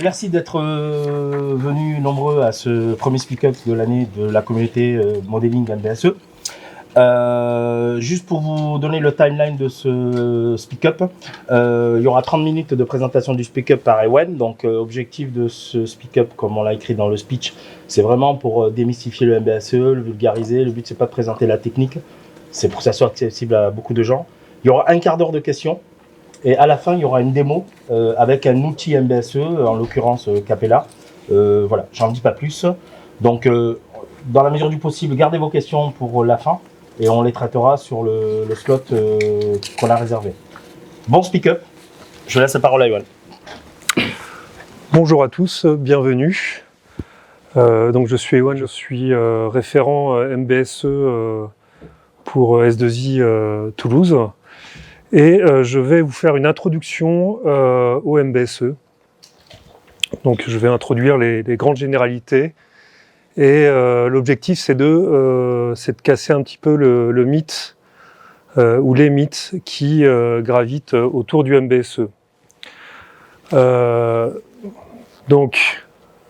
Merci d'être venus nombreux à ce premier speak-up de l'année de la communauté Modeling MBSE. Juste pour vous donner le timeline de ce speak-up, il y aura 30 minutes de présentation du speak-up par Ewen. Donc, objectif de ce speak-up, comme on l'a écrit dans le speech, c'est vraiment pour démystifier le MBSE, le vulgariser. Le but, c'est pas de présenter la technique, c'est pour que ça soit accessible à beaucoup de gens. Il y aura un quart d'heure de questions. Et à la fin, il y aura une démo avec un outil MBSE, en l'occurrence Capella. Voilà, j'en dis pas plus. Donc, dans la mesure du possible, gardez vos questions pour la fin et on les traitera sur le slot qu'on a réservé. Bon speak-up, je laisse la parole à Yoann. Bonjour à tous, bienvenue. Donc je suis Ewan, je suis référent MBSE pour S2I Toulouse. Et je vais vous faire une introduction au MBSE. Donc je vais introduire les grandes généralités. Et l'objectif, c'est de casser un petit peu le mythe ou les mythes qui gravitent autour du MBSE. Donc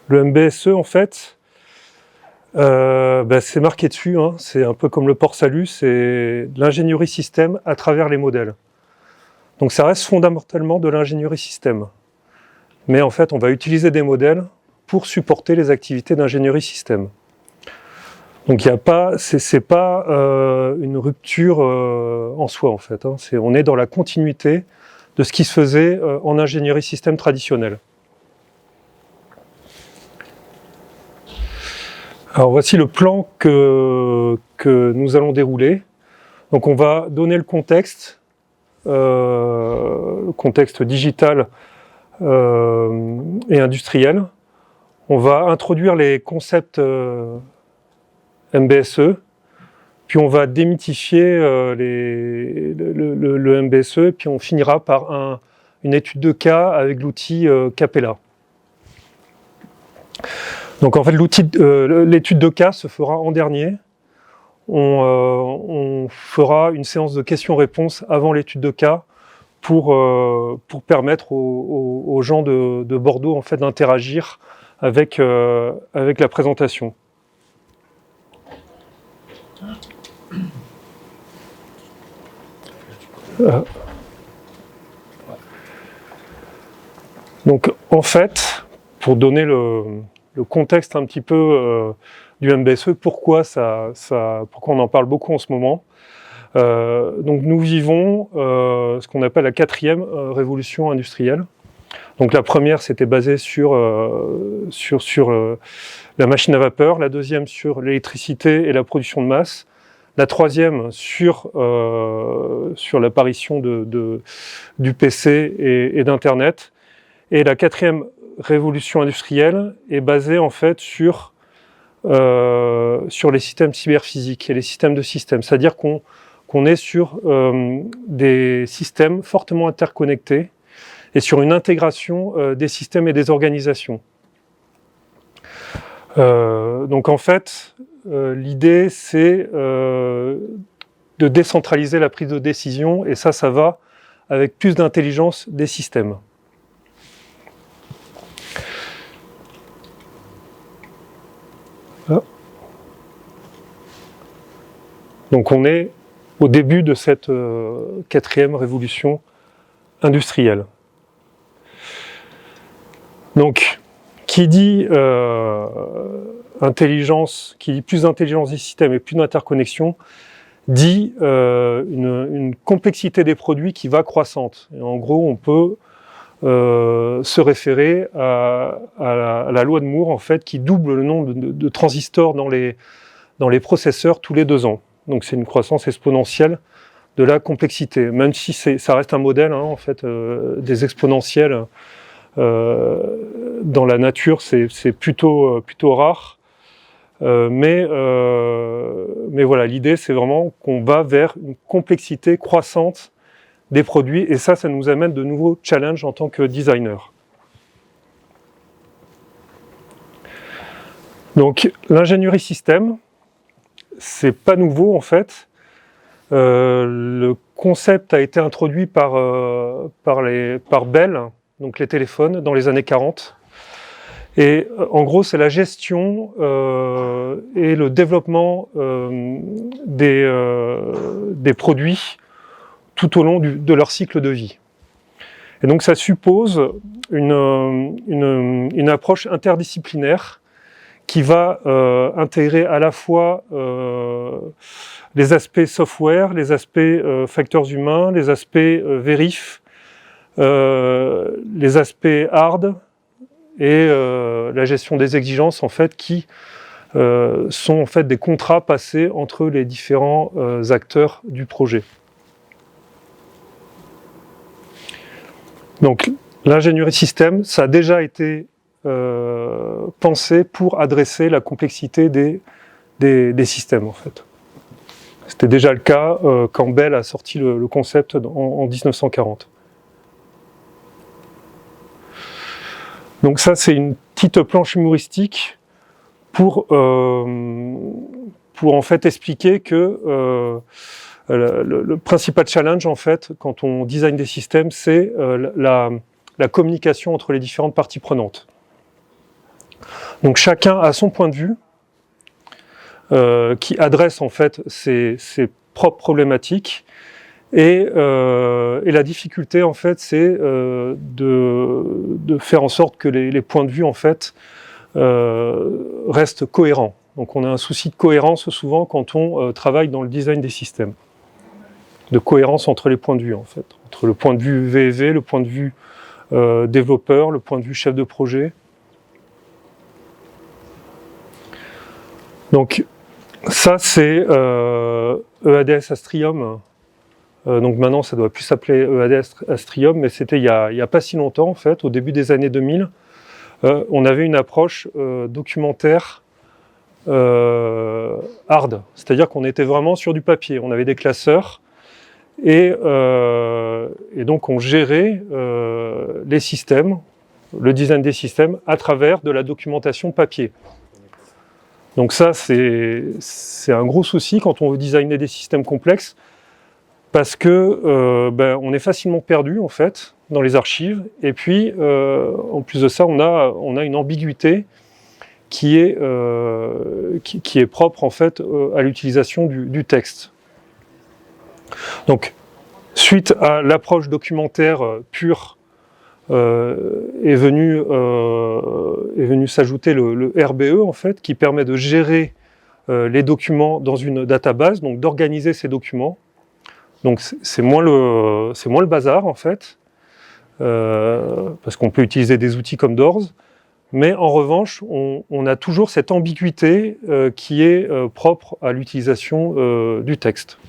le MBSE, en fait, c'est marqué dessus, hein, c'est un peu comme le port-salut, c'est de l'ingénierie système à travers les modèles. Donc ça reste fondamentalement de l'ingénierie système. Mais en fait, on va utiliser des modèles pour supporter les activités d'ingénierie système. Donc il y a pas, c'est pas une rupture en soi en fait. Hein. On est dans la continuité de ce qui se faisait en ingénierie système traditionnelle. Alors voici le plan que nous allons dérouler. Donc on va donner le contexte digital et industriel. On va introduire les concepts MBSE, puis on va démythifier le MBSE, puis on finira par une étude de cas avec l'outil Capella. Donc en fait, l'étude de cas se fera en dernier. On fera une séance de questions-réponses avant l'étude de cas pour permettre aux gens de Bordeaux en fait, d'interagir avec la présentation. Donc en fait, pour donner le contexte un petit peu du MBSE, pourquoi on en parle beaucoup en ce moment. Donc nous vivons ce qu'on appelle la 4e révolution industrielle. Donc la première, c'était basé sur la machine à vapeur, la deuxième sur l'électricité et la production de masse, la troisième sur l'apparition du PC et d'Internet, et la 4e révolution industrielle est basée en fait sur les systèmes cyberphysiques et les systèmes de systèmes, c'est-à-dire qu'on est sur des systèmes fortement interconnectés et sur une intégration des systèmes et des organisations. Donc en fait, l'idée c'est de décentraliser la prise de décision et ça va avec plus d'intelligence des systèmes. Donc on est au début de cette 4e révolution industrielle. Donc, qui dit intelligence, qui dit plus d'intelligence des systèmes et plus d'interconnexion, dit une complexité des produits qui va croissante. Et en gros, on peut se référer à la loi de Moore, en fait, qui double le nombre de transistors dans les processeurs tous les 2 ans. Donc c'est une croissance exponentielle de la complexité, même si ça reste un modèle, hein, en fait, des exponentielles dans la nature, c'est plutôt rare. Mais voilà, l'idée c'est vraiment qu'on va vers une complexité croissante des produits, et ça nous amène de nouveaux challenges en tant que designer. Donc l'ingénierie système, c'est pas nouveau en fait. Le concept a été introduit par Bell, donc les téléphones, dans les années 40. Et en gros, c'est la gestion et le développement des produits tout au long de leur cycle de vie. Et donc ça suppose une approche interdisciplinaire qui va intégrer à la fois les aspects software, les aspects facteurs humains, les aspects vérifs, les aspects hard et la gestion des exigences en fait qui sont en fait des contrats passés entre les différents acteurs du projet. Donc l'ingénierie système, ça a déjà été pensé pour adresser la complexité des systèmes en fait. C'était déjà le cas quand Bell a sorti le concept en 1940. Donc ça, c'est une petite planche humoristique pour en fait expliquer que le principal challenge en fait quand on design des systèmes, c'est la communication entre les différentes parties prenantes. Donc chacun a son point de vue qui adresse en fait ses propres problématiques et la difficulté en fait c'est de faire en sorte que les points de vue en fait restent cohérents. Donc on a un souci de cohérence souvent quand on travaille dans le design des systèmes, de cohérence entre les points de vue en fait, entre le point de vue VEV, le point de vue développeur, le point de vue chef de projet. Donc ça c'est EADS Astrium. Donc maintenant ça doit plus s'appeler EADS Astrium, mais c'était il y a pas si longtemps en fait, au début des années 2000. On avait une approche documentaire hard, c'est-à-dire qu'on était vraiment sur du papier. On avait des classeurs et donc on gérait les systèmes, le design des systèmes à travers de la documentation papier. Donc ça, c'est un gros souci quand on veut designer des systèmes complexes, parce que on est facilement perdu en fait dans les archives, et puis en plus de ça, on a une ambiguïté qui est propre en fait à l'utilisation du texte. Donc, suite à l'approche documentaire pure, est venu s'ajouter le RBE en fait, qui permet de gérer les documents dans une database, donc d'organiser ces documents. Donc c'est moins le bazar en fait, parce qu'on peut utiliser des outils comme Doors, mais en revanche on a toujours cette ambiguïté qui est propre à l'utilisation du texte.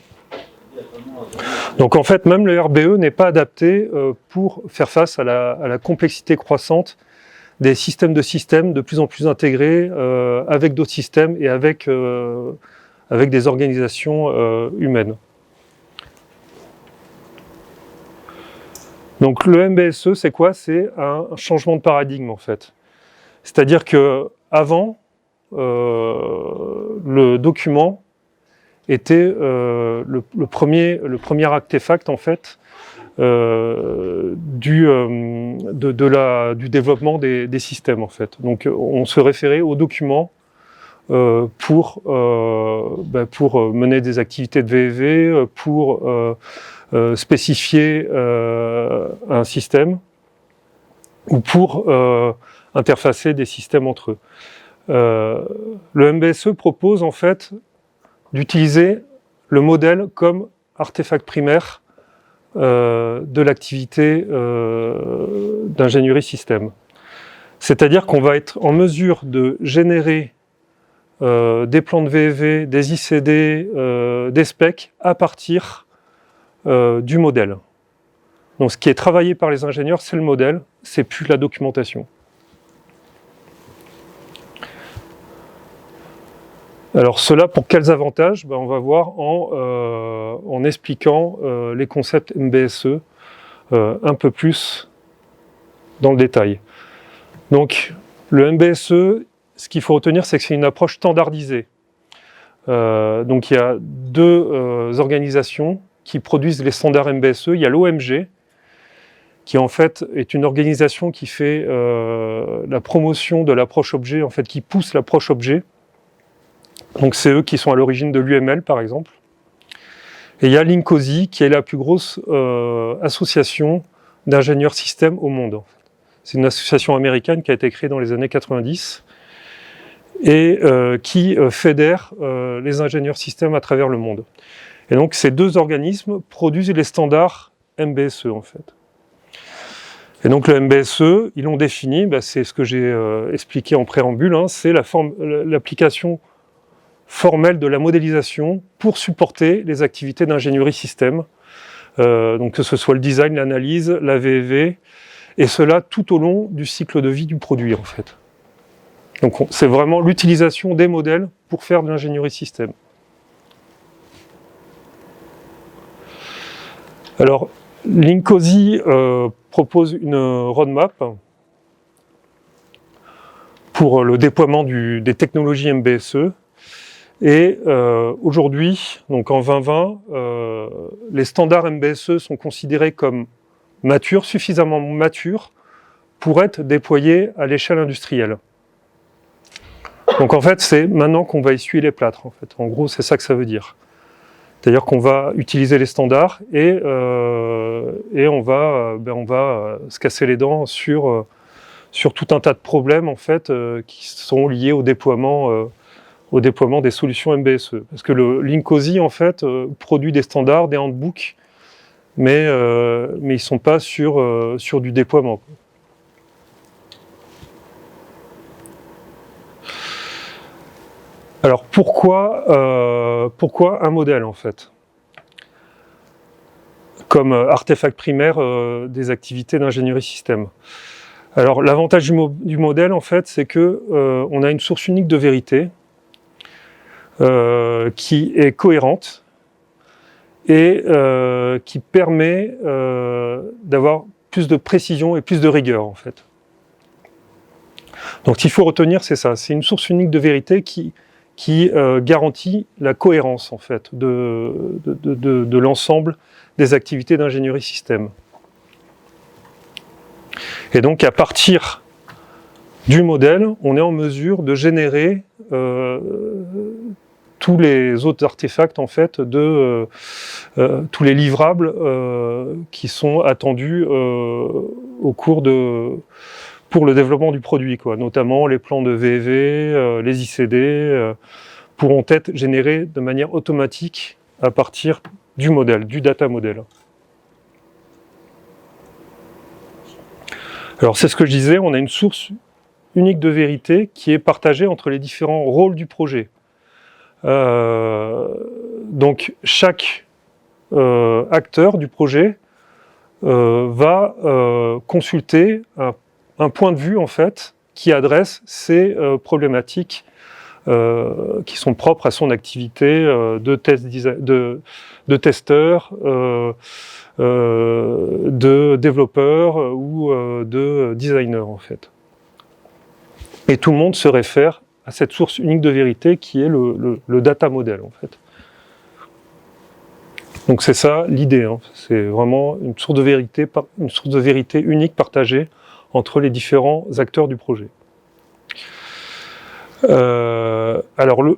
Donc en fait même le RBE n'est pas adapté pour faire face à la complexité croissante des systèmes de plus en plus intégrés avec d'autres systèmes et avec des organisations humaines. Donc le MBSE, c'est quoi? C'est un changement de paradigme en fait. C'est-à-dire que avant, le document était le premier artefact en fait du développement des systèmes en fait. Donc on se référait aux documents pour mener des activités de VEV, pour spécifier un système ou pour interfacer des systèmes entre eux. Le MBSE propose en fait d'utiliser le modèle comme artefact primaire de l'activité d'ingénierie système. C'est-à-dire qu'on va être en mesure de générer des plans de VEV, des ICD, des specs à partir du modèle. Donc ce qui est travaillé par les ingénieurs, c'est le modèle, c'est plus la documentation. Alors cela pour quels avantages? On va voir en expliquant les concepts MBSE un peu plus dans le détail. Donc le MBSE, ce qu'il faut retenir, c'est que c'est une approche standardisée. Donc il y a deux organisations qui produisent les standards MBSE. Il y a l'OMG, qui en fait est une organisation qui fait la promotion de l'approche objet, en fait, qui pousse l'approche objet. Donc c'est eux qui sont à l'origine de l'UML, par exemple. Et il y a Linkozy, qui est la plus grosse association d'ingénieurs système au monde. C'est une association américaine qui a été créée dans les années 90 et qui fédère les ingénieurs système à travers le monde. Et donc ces deux organismes produisent les standards MBSE, en fait. Et donc le MBSE, ils l'ont défini, c'est ce que j'ai expliqué en préambule, hein, c'est l'application formelle de la modélisation pour supporter les activités d'ingénierie système, donc que ce soit le design, l'analyse, la VEV, et cela tout au long du cycle de vie du produit, en fait. Donc c'est vraiment l'utilisation des modèles pour faire de l'ingénierie système. Alors, Linkozy propose une roadmap pour le déploiement des technologies MBSE. Et aujourd'hui, donc en 2020, les standards MBSE sont considérés comme matures, suffisamment matures pour être déployés à l'échelle industrielle. Donc en fait, c'est maintenant qu'on va essuyer les plâtres. En fait. En gros, c'est ça que ça veut dire. C'est-à-dire qu'on va utiliser les standards et on va se casser les dents sur tout un tas de problèmes en fait, qui sont liés au déploiement des solutions MBSE. Parce que le Linkozy en fait, produit des standards, des handbooks, mais ils ne sont pas sur du déploiement. Alors pourquoi un modèle en fait, comme artefact primaire des activités d'ingénierie système? Alors l'avantage du modèle en fait, c'est que on a une source unique de vérité qui est cohérente et qui permet d'avoir plus de précision et plus de rigueur en fait. Donc ce qu'il faut retenir, c'est ça, c'est une source unique de vérité qui garantit la cohérence en fait de l'ensemble des activités d'ingénierie système. Et donc à partir du modèle, on est en mesure de générer tous les autres artefacts en fait, tous les livrables qui sont attendus au cours pour le développement du produit, quoi. Notamment les plans de VEV, les ICD pourront être générés de manière automatique à partir du modèle, du data model. Alors c'est ce que je disais, on a une source unique de vérité qui est partagée entre les différents rôles du projet. Donc chaque acteur du projet va consulter un point de vue en fait qui adresse ces problématiques qui sont propres à son activité de testeur, de développeur ou de designer en fait. Et tout le monde se réfère à cette source unique de vérité qui est le data model en fait. Donc c'est ça l'idée, hein. C'est vraiment une source de vérité unique partagée entre les différents acteurs du projet. Alors le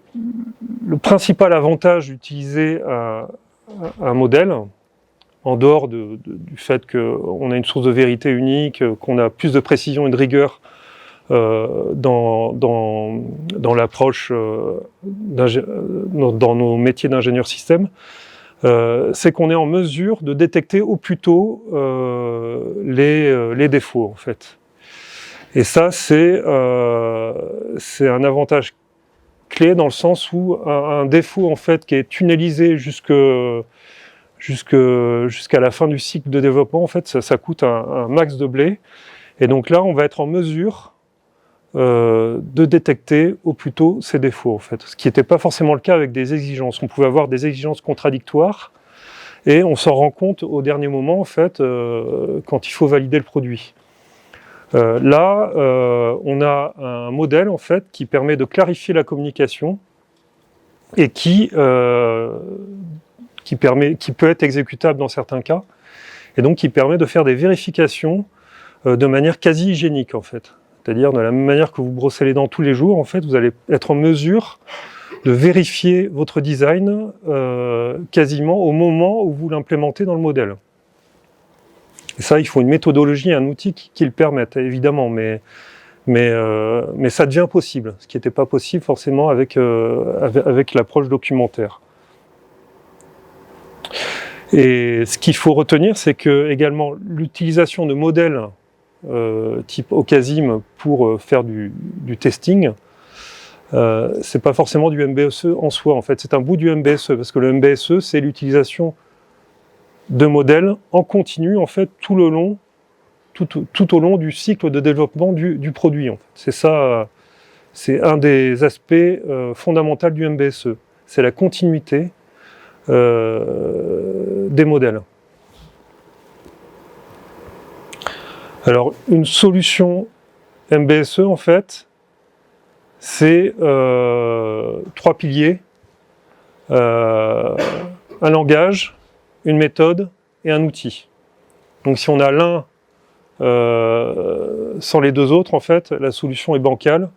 principal avantage d'utiliser un modèle, en dehors du fait qu'on a une source de vérité unique, qu'on a plus de précision et de rigueur dans l'approche, dans nos métiers d'ingénieur système, c'est qu'on est en mesure de détecter au plus tôt les défauts en fait. Et ça c'est un avantage clé dans le sens où un défaut en fait qui est tunnelisé jusqu'à la fin du cycle de développement en fait ça coûte un max de blé. Et donc là on va être en mesure de détecter au plus tôt ces défauts en fait, ce qui n'était pas forcément le cas avec des exigences. On pouvait avoir des exigences contradictoires et on s'en rend compte au dernier moment en fait quand il faut valider le produit. Là, on a un modèle en fait qui permet de clarifier la communication et qui peut être exécutable dans certains cas et donc qui permet de faire des vérifications de manière quasi hygiénique en fait. C'est-à-dire de la même manière que vous brossez les dents tous les jours, en fait, vous allez être en mesure de vérifier votre design quasiment au moment où vous l'implémentez dans le modèle. Et ça, il faut une méthodologie, un outil qui le permette, évidemment, mais ça devient possible, ce qui n'était pas possible forcément avec l'approche documentaire. Et ce qu'il faut retenir, c'est que également l'utilisation de modèles type OCASIM pour faire du testing, c'est pas forcément du MBSE en soi, en fait, c'est un bout du MBSE, parce que le MBSE, c'est l'utilisation de modèles en continu, en fait, tout au long du cycle de développement du produit. En fait. C'est ça, c'est un des aspects fondamentaux du MBSE, c'est la continuité des modèles. Alors, une solution MBSE, en fait, c'est 3 piliers, un langage, une méthode et un outil. Donc si on a l'un sans les deux autres, en fait, la solution est bancale,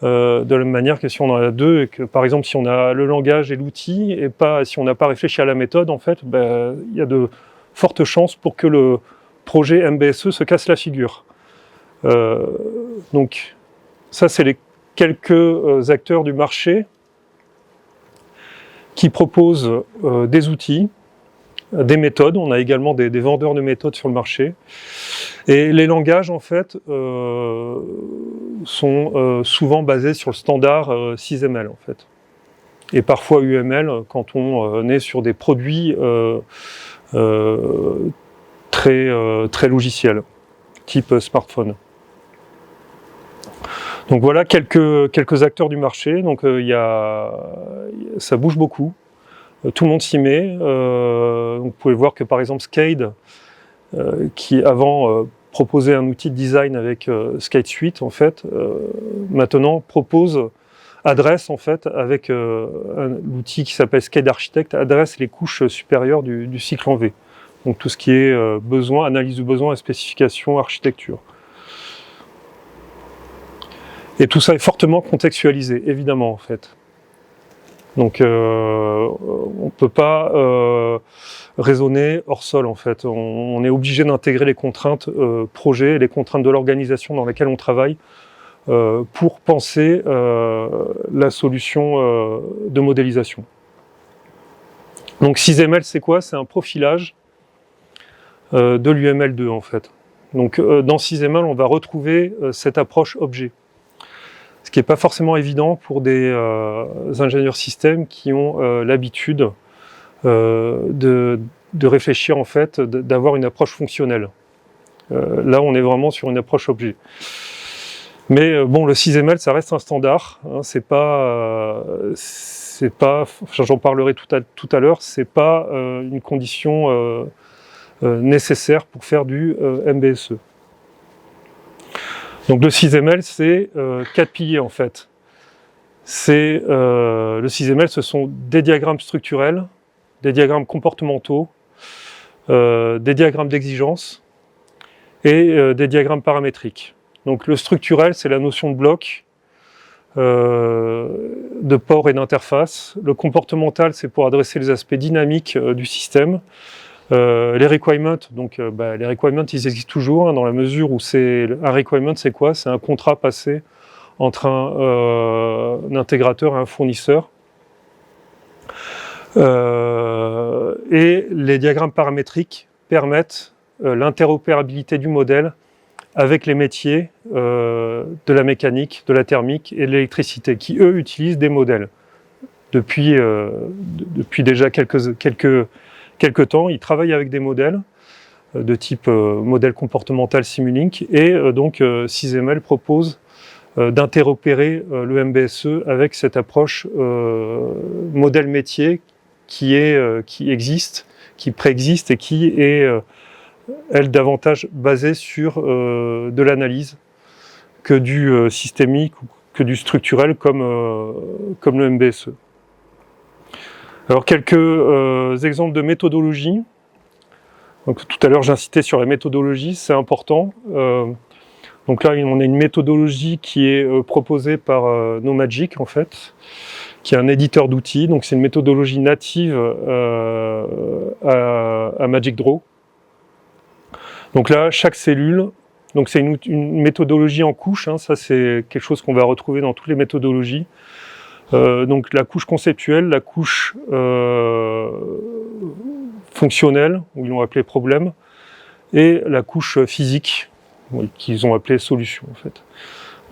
de la même manière que si on en a deux, et que par exemple si on a le langage et l'outil, et pas si on n'a pas réfléchi à la méthode, en fait, il y a de fortes chances pour que le projet MBSE se casse la figure. Donc ça, c'est les quelques acteurs du marché qui proposent des outils, des méthodes. On a également des vendeurs de méthodes sur le marché. Et les langages, en fait, sont souvent basés sur le standard 6ML, en fait. Et parfois UML, quand on est sur des produits très logiciels, type smartphone. Donc voilà quelques acteurs du marché. Donc ça bouge beaucoup. Tout le monde s'y met. Vous pouvez voir que par exemple Skade, qui avant proposait un outil de design avec Skade Suite, en fait, maintenant adresse en fait avec l'outil qui s'appelle Skade Architect, adresse les couches supérieures du cycle en V. Donc tout ce qui est besoin, analyse du besoin et spécification, architecture. Et tout ça est fortement contextualisé, évidemment, en fait. Donc, on ne peut pas raisonner hors sol, en fait. On est obligé d'intégrer les contraintes projet, les contraintes de l'organisation dans laquelle on travaille pour penser la solution de modélisation. Donc, 6ML, c'est quoi? C'est un profilage de l'UML2, en fait. Donc, dans 6ML, on va retrouver cette approche objet. Ce qui n'est pas forcément évident pour des ingénieurs systèmes qui ont l'habitude de réfléchir, en fait, d'avoir une approche fonctionnelle. Là, on est vraiment sur une approche objet. Mais bon, le 6ML, ça reste un standard. Hein, c'est pas, j'en parlerai tout à l'heure, c'est pas une condition nécessaire pour faire du MBSE. Donc le 6ML, c'est 4 piliers en fait. Le 6ML, ce sont des diagrammes structurels, des diagrammes comportementaux, des diagrammes d'exigence et des diagrammes paramétriques. Donc le structurel, c'est la notion de bloc, de port et d'interface. Le comportemental, c'est pour adresser les aspects dynamiques du système. Les requirements, donc les requirements, ils existent toujours, hein, dans la mesure où un requirement, c'est quoi? C'est un contrat passé entre un intégrateur et un fournisseur. Et les diagrammes paramétriques permettent l'interopérabilité du modèle avec les métiers de la mécanique, de la thermique et de l'électricité, qui eux utilisent des modèles. Depuis déjà quelques temps, ils travaillent avec des modèles de type modèle comportemental Simulink et donc 6ML propose d'interopérer le MBSE avec cette approche modèle métier qui existe, qui préexiste et qui est elle davantage basée sur de l'analyse que du systémique ou que du structurel comme le MBSE. Alors quelques exemples de méthodologie. Donc, tout à l'heure, j'insistais sur la méthodologie, c'est important. Donc là, on a une méthodologie qui est proposée par NoMagic, en fait, qui est un éditeur d'outils. Donc c'est une méthodologie native à Magic Draw. Donc là, chaque cellule, donc c'est une méthodologie en couches, hein, ça c'est quelque chose qu'on va retrouver dans toutes les méthodologies. Donc la couche conceptuelle, la couche fonctionnelle, où ils l'ont appelé problème, et la couche physique, qu'ils ont appelé solution en fait.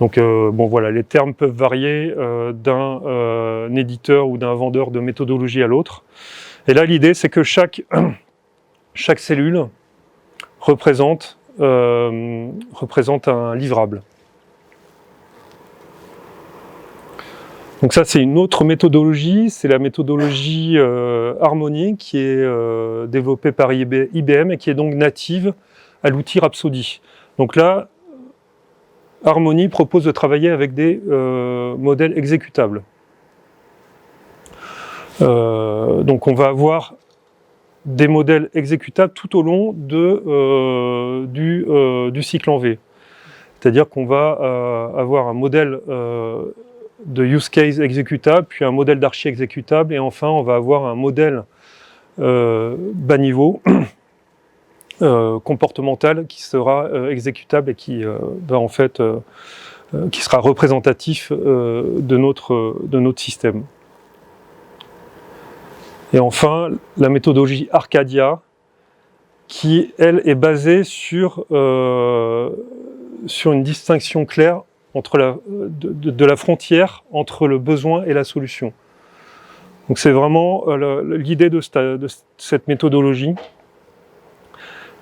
Donc bon voilà, les termes peuvent varier d'un éditeur ou d'un vendeur de méthodologie à l'autre. Et là l'idée c'est que chaque cellule représente un livrable. Donc ça c'est une autre méthodologie, c'est la méthodologie Harmony qui est développée par IBM et qui est donc native à l'outil Rhapsody. Donc là, Harmony propose de travailler avec des modèles exécutables. Donc on va avoir des modèles exécutables tout au long du cycle en V. C'est-à-dire qu'on va avoir un modèle de use case exécutable, puis un modèle d'archi exécutable, et enfin on va avoir un modèle bas niveau comportemental qui sera exécutable et qui va en fait qui sera représentatif de notre système. Et enfin la méthodologie Arcadia qui elle est basée sur une distinction claire entre de la frontière entre le besoin et la solution. Donc c'est vraiment l'idée de cette méthodologie,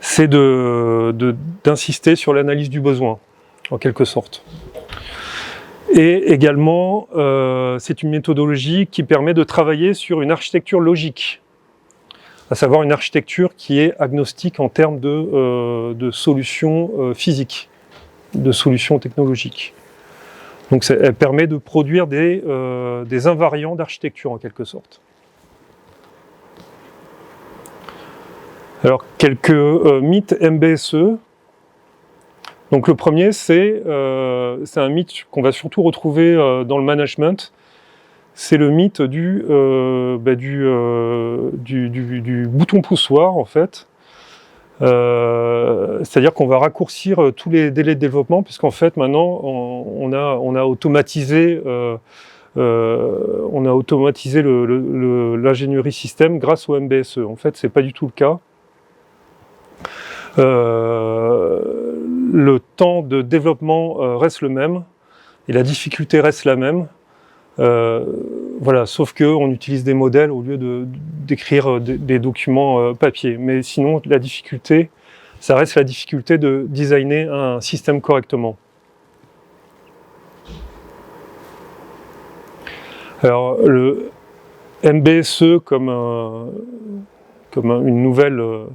c'est d'insister sur l'analyse du besoin, en quelque sorte. Et également, c'est une méthodologie qui permet de travailler sur une architecture logique, à savoir une architecture qui est agnostique en termes de solutions physiques, de solutions technologiques. Donc elle permet de produire des invariants d'architecture en quelque sorte. Alors quelques mythes MBSE. Donc le premier c'est un mythe qu'on va surtout retrouver dans le management. C'est le mythe du bouton poussoir en fait. C'est-à-dire qu'on va raccourcir tous les délais de développement puisqu'en fait maintenant on a automatisé l'ingénierie système grâce au MBSE. En fait c'est pas du tout le cas. Le temps de développement reste le même et la difficulté reste la même. Voilà, sauf qu'on utilise des modèles au lieu d'écrire des documents papier. Mais sinon, la difficulté, ça reste la difficulté de designer un système correctement. Alors, le MBSE comme une nouvelle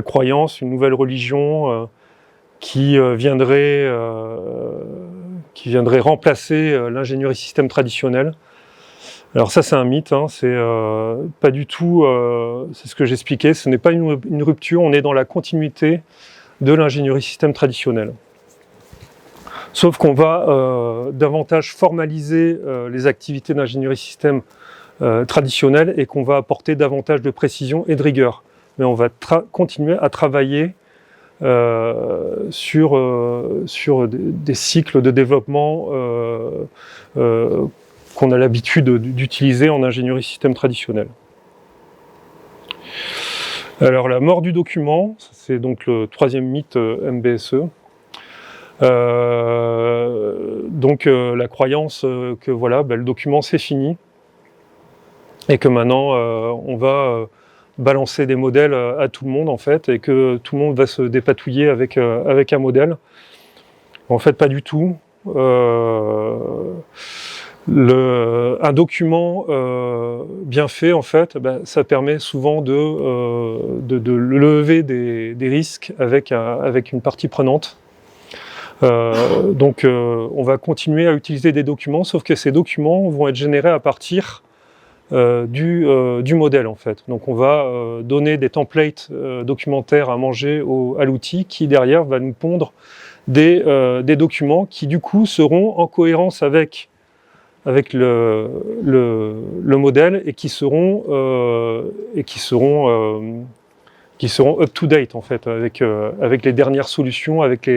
croyance, une nouvelle religion qui viendrait remplacer l'ingénierie système traditionnelle. Alors ça c'est un mythe, hein, c'est pas du tout, c'est ce que j'expliquais, ce n'est pas une rupture, on est dans la continuité de l'ingénierie système traditionnelle. Sauf qu'on va davantage formaliser les activités d'ingénierie système traditionnelle et qu'on va apporter davantage de précision et de rigueur. Mais on va continuer à travailler sur des cycles de développement qu'on a l'habitude d'utiliser en ingénierie système traditionnelle. Alors la mort du document, c'est donc le troisième mythe MBSE. Donc la croyance que voilà, le document c'est fini et que maintenant on va balancer des modèles à tout le monde en fait et que tout le monde va se dépatouiller avec un modèle. En fait pas du tout. Un document bien fait en fait, ça permet souvent de lever des risques avec une partie prenante. Donc on va continuer à utiliser des documents, sauf que ces documents vont être générés à partir du modèle en fait. Donc on va donner des templates documentaires à manger à l'outil qui derrière va nous pondre des documents qui du coup seront en cohérence avec le modèle et qui seront up to date en fait avec les dernières solutions, avec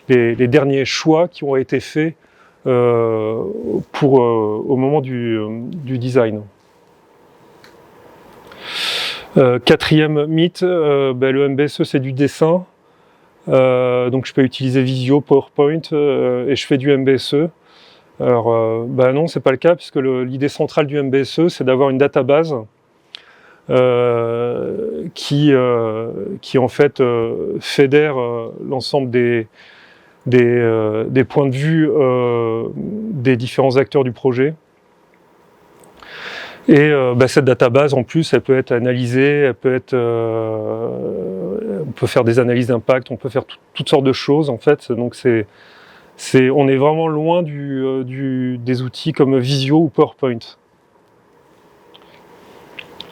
les derniers choix qui ont été faits au moment du design. Quatrième mythe, le MBSE c'est du dessin, donc je peux utiliser Visio, PowerPoint et je fais du MBSE. Alors non, c'est pas le cas puisque l'idée centrale du MBSE c'est d'avoir une database qui en fait fédère l'ensemble des points de vue des différents acteurs du projet. Et cette database, en plus, elle peut être analysée, on peut faire des analyses d'impact, on peut faire toutes sortes de choses, en fait. Donc on est vraiment loin des outils comme Visio ou PowerPoint.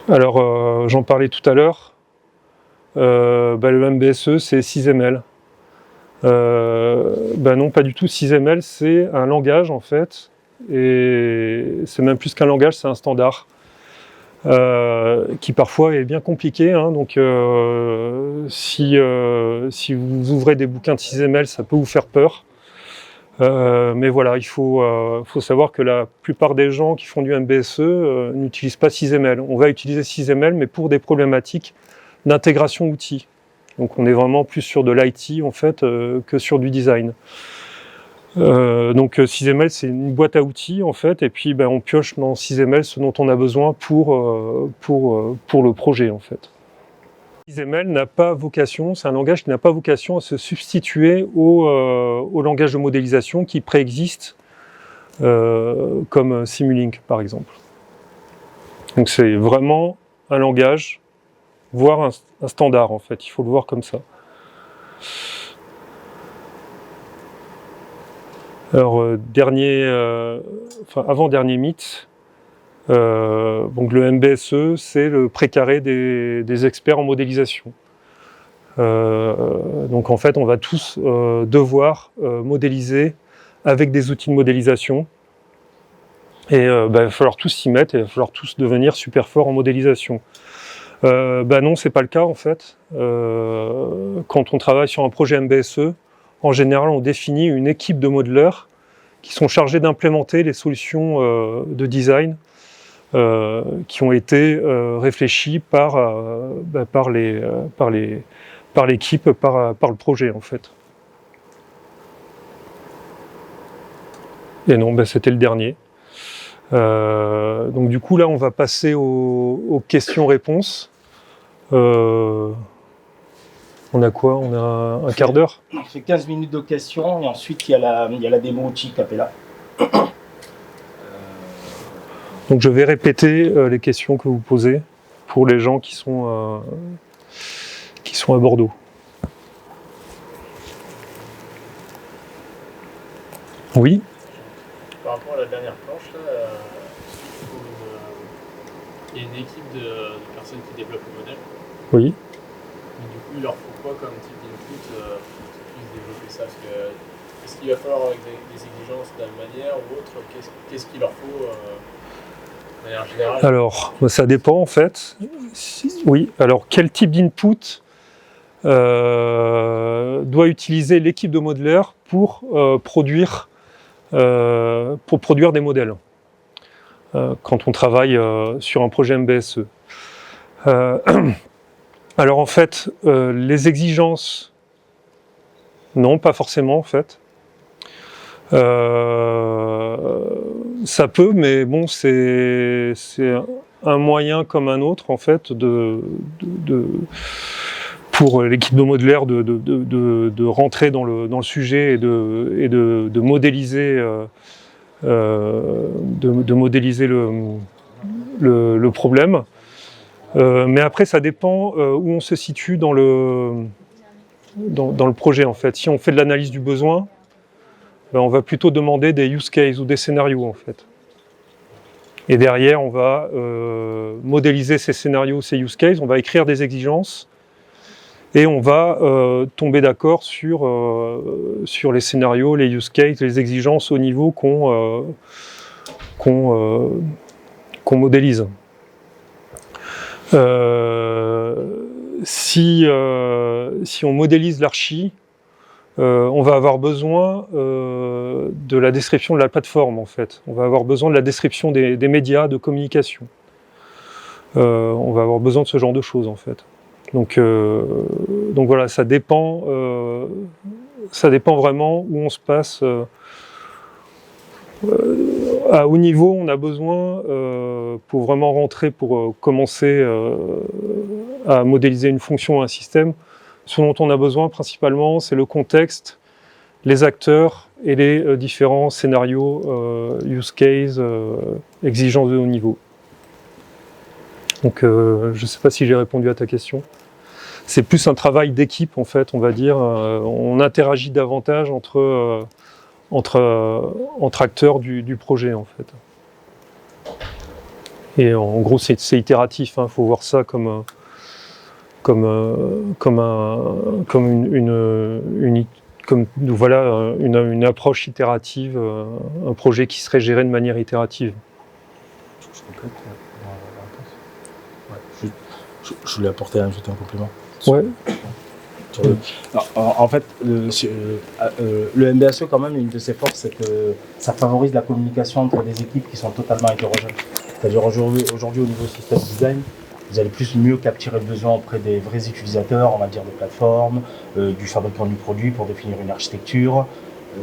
Alors, j'en parlais tout à l'heure, le MBSE, c'est 6ML. Non, pas du tout. 6ML, c'est un langage, en fait, et c'est même plus qu'un langage, c'est un standard qui parfois est bien compliqué. Hein, donc, si vous ouvrez des bouquins de 6ML, ça peut vous faire peur. Mais voilà, il faut savoir que la plupart des gens qui font du MBSE n'utilisent pas 6ML. On va utiliser 6ML, mais pour des problématiques d'intégration outils. Donc on est vraiment plus sur de l'IT en fait que sur du design. Donc 6ML c'est une boîte à outils en fait, et puis on pioche dans 6ML ce dont on a besoin pour le projet en fait. 6ML n'a pas vocation, c'est un langage qui n'a pas vocation à se substituer au langage de modélisation qui préexiste comme Simulink par exemple. Donc c'est vraiment un langage, voire un standard en fait, il faut le voir comme ça. Alors avant-dernier mythe, donc le MBSE c'est le précaré des experts en modélisation. Donc en fait on va tous devoir modéliser avec des outils de modélisation et il va falloir tous s'y mettre et il va falloir tous devenir super forts en modélisation. Non, c'est pas le cas en fait. Quand on travaille sur un projet MBSE, en général, on définit une équipe de modeleurs qui sont chargés d'implémenter les solutions de design qui ont été réfléchies par l'équipe, par le projet en fait. Et non, c'était le dernier. Donc du coup là on va passer aux questions-réponses. On a quoi? On a un quart d'heure? On fait 15 minutes de questions et ensuite il y a la démo outil Capella. Donc je vais répéter les questions que vous posez pour les gens qui sont à Bordeaux. Oui? Par rapport à la dernière planche, là, il y a une équipe de personnes qui développent le modèle. Oui. Mais du coup, il leur faut quoi comme type d'input pour qu'ils puissent développer ça? Est-ce qu'il va falloir avec des exigences de la même manière ou autre? Qu'est-ce qu'il leur faut de manière générale? Alors, ça dépend en fait. Oui, alors quel type d'input doit utiliser l'équipe de modeleurs pour produire des modèles quand on travaille sur un projet MBSE. Alors en fait, les exigences, non, pas forcément en fait. Ça peut, mais bon, c'est un moyen comme un autre en fait pour l'équipe de modelaire de rentrer dans le sujet et de modéliser le problème. Mais après, ça dépend où on se situe dans le projet en fait. Si on fait de l'analyse du besoin, on va plutôt demander des use cases ou des scénarios en fait. Et derrière, on va modéliser ces scénarios, ces use cases, on va écrire des exigences et on va tomber d'accord sur les scénarios, les use cases, les exigences au niveau qu'on modélise. Si on modélise l'archi, on va avoir besoin de la description de la plateforme, en fait. On va avoir besoin de la description des médias de communication. On va avoir besoin de ce genre de choses, en fait. Donc voilà, ça dépend vraiment où on se passe. À haut niveau, on a besoin, pour vraiment rentrer, pour commencer à modéliser une fonction ou un système, ce dont on a besoin principalement, c'est le contexte, les acteurs et les différents scénarios, use case, exigences de haut niveau. Donc je ne sais pas si j'ai répondu à ta question. C'est plus un travail d'équipe, en fait, on va dire. On interagit davantage entre acteurs du projet, en fait. Et en gros, c'est itératif, hein, faut voir ça comme une approche itérative, un projet qui serait géré de manière itérative. Je voulais apporter un complément. Ouais. En fait, le MBSE, quand même, une de ses forces, c'est que ça favorise la communication entre des équipes qui sont totalement hétérogènes. C'est-à-dire aujourd'hui, au niveau système design, vous allez mieux capturer le besoin auprès des vrais utilisateurs, on va dire des plateformes, du fabricant du produit pour définir une architecture,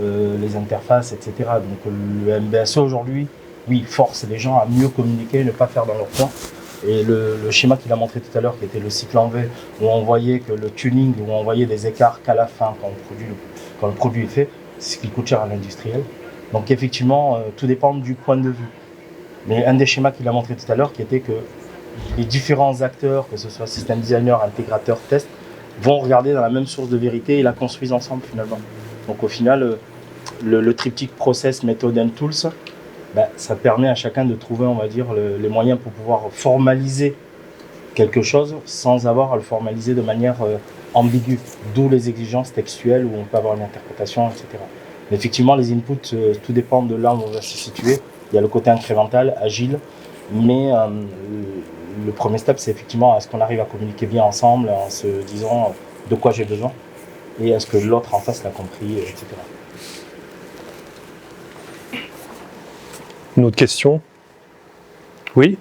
les interfaces, etc. Donc le MBSE aujourd'hui, oui, force les gens à mieux communiquer, ne pas faire dans leur coin. Et le schéma qu'il a montré tout à l'heure, qui était le cycle en V, où on voyait que le tuning, où on voyait des écarts qu'à la fin, quand le produit est fait, c'est ce qui coûte cher à l'industriel. Donc effectivement, tout dépend du point de vue. Mais un des schémas qu'il a montré tout à l'heure, qui était que les différents acteurs, que ce soit système designer, intégrateur, test, vont regarder dans la même source de vérité et la construisent ensemble finalement. Donc au final, le triptyque process, method and tools, ça permet à chacun de trouver, on va dire, les moyens pour pouvoir formaliser quelque chose sans avoir à le formaliser de manière ambiguë, d'où les exigences textuelles où on peut avoir une interprétation, etc. Mais effectivement, les inputs, tout dépend de là où on va se situer. Il y a le côté incrémental, agile, mais le premier step, c'est effectivement est-ce qu'on arrive à communiquer bien ensemble en se disant de quoi j'ai besoin et est-ce que l'autre en face l'a compris, etc. Une autre question? Oui?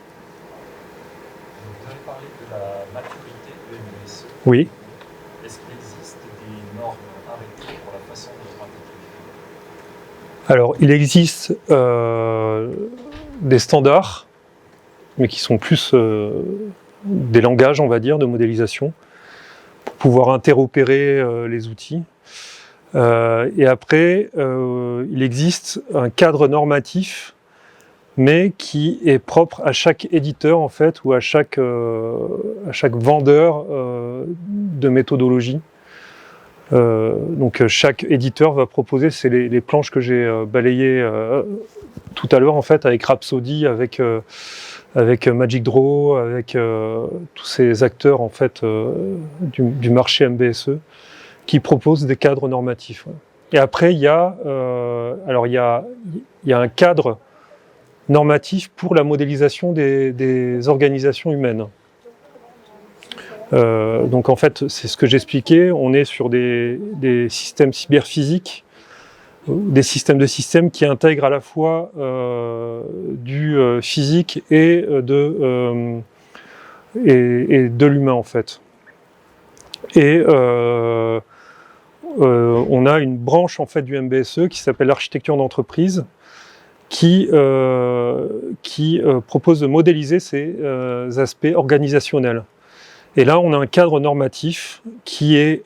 Vous avez parlé de la maturité de MBSE. Oui. Est-ce qu'il existe des normes arrêtées pour la façon de pratiquer? Alors, il existe des standards, mais qui sont plus des langages, on va dire, de modélisation, pour pouvoir interopérer les outils. Et après, il existe un cadre normatif, mais qui est propre à chaque éditeur, en fait, ou à chaque vendeur de méthodologie. Donc chaque éditeur va proposer, c'est les planches que j'ai balayées tout à l'heure, en fait, avec Rhapsody, avec Magic Draw, avec tous ces acteurs, en fait, du marché MBSE, qui proposent des cadres normatifs. Ouais. Et après, il y a un cadre normatif pour la modélisation des organisations humaines. Donc en fait, c'est ce que j'expliquais, on est sur des systèmes cyberphysiques, des systèmes de systèmes qui intègrent à la fois du physique et de l'humain, en fait. Et on a une branche, en fait, du MBSE qui s'appelle l'architecture d'entreprise, qui propose de modéliser ces aspects organisationnels. Et là, on a un cadre normatif qui est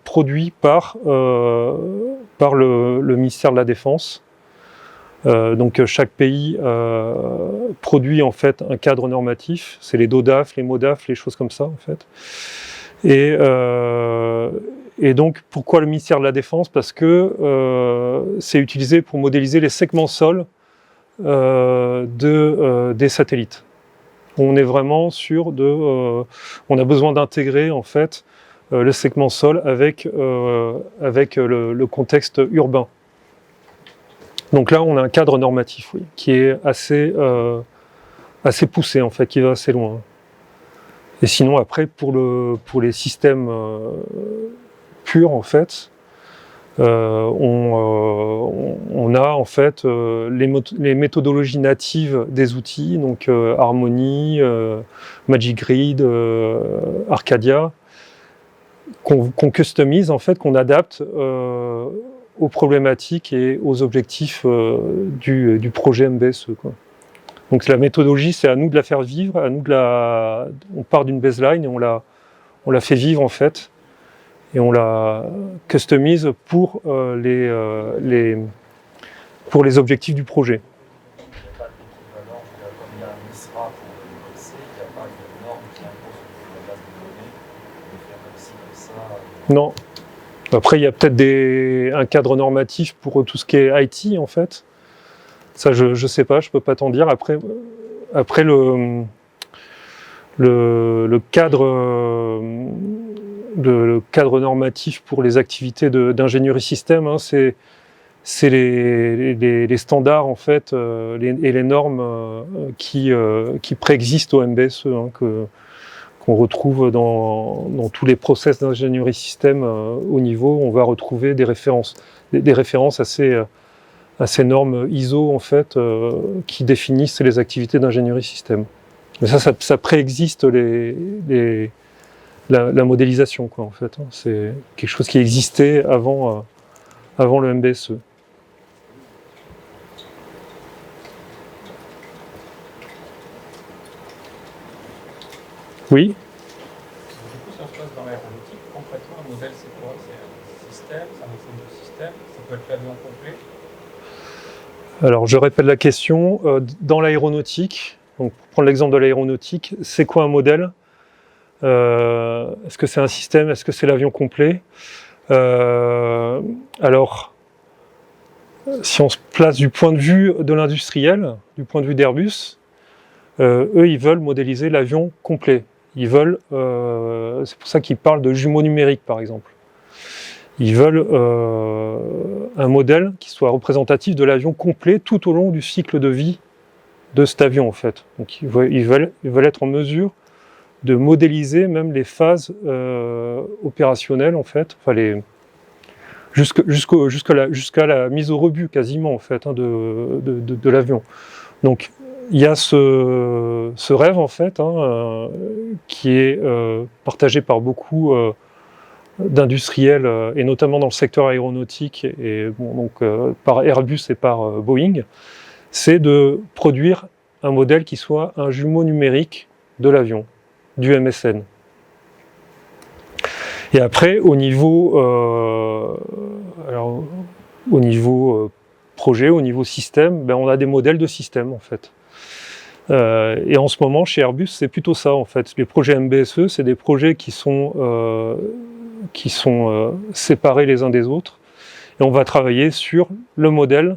produit par le ministère de la Défense. Donc chaque pays produit en fait un cadre normatif. C'est les DODAF, les MODAF, les choses comme ça en fait. Et donc pourquoi le ministère de la Défense? Parce que c'est utilisé pour modéliser les segments sols des satellites. On est vraiment sur on a besoin d'intégrer en fait le segment sol avec le contexte urbain. Donc là, on a un cadre normatif, oui, qui est assez poussé en fait, qui va assez loin. Et sinon, après, pour les systèmes purs, en fait, on a en fait les méthodologies natives des outils, donc Harmony, Magic Grid, Arcadia, qu'on customise en fait, qu'on adapte aux problématiques et aux objectifs du projet MBSE, quoi. Donc la méthodologie, c'est à nous de la faire vivre, à nous on part d'une baseline et on la fait vivre en fait, et on la customise pour les objectifs du projet. Il n'y a pas d'équivalent, comme il y a un ISRA pour le MBSE, il n'y a pas une norme qui impose au niveau de la base de données de faire comme ci, comme ça. Non. Après, il y a peut-être un cadre normatif pour tout ce qui est IT en fait. Ça, je sais pas, je peux pas t'en dire. Après le cadre normatif pour les activités d'ingénierie système, hein, c'est les standards en fait et les normes qui préexistent au MBSE, hein, qu'on retrouve dans tous les process d'ingénierie système au niveau. On va retrouver des références à ces normes ISO en fait, qui définissent les activités d'ingénierie système. Mais ça préexiste la modélisation, quoi, en fait. C'est quelque chose qui existait avant le MBSE. Oui. Du coup, si on se passe dans l'aéronautique, concrètement, un modèle, c'est quoi? C'est un système, c'est un ensemble de systèmes, ça peut être l'avion complet. Alors, je répète la question. Dans l'aéronautique, donc pour prendre l'exemple de l'aéronautique, c'est quoi un modèle? Est-ce que c'est un système? Est-ce que c'est l'avion complet? Alors, si on se place du point de vue de l'industriel, du point de vue d'Airbus, eux, ils veulent modéliser l'avion complet. Ils veulent, c'est pour ça qu'ils parlent de jumeaux numériques, par exemple. Ils veulent un modèle qui soit représentatif de l'avion complet tout au long du cycle de vie de cet avion, en fait. Donc, ils veulent être en mesure de modéliser même les phases opérationnelles, en fait, enfin jusqu'à la mise au rebut, quasiment, en fait, hein, de l'avion. Donc, il y a ce rêve, en fait, hein, qui est partagé par beaucoup d'industriels, et notamment dans le secteur aéronautique, et bon, donc, par Airbus et par Boeing, c'est de produire un modèle qui soit un jumeau numérique de l'avion, du MSN. Et après, au niveau projet, au niveau système, ben, on a des modèles de système, en fait. Et en ce moment, chez Airbus, c'est plutôt ça, en fait. Les projets MBSE, c'est des projets qui sont séparés les uns des autres. Et on va travailler sur le modèle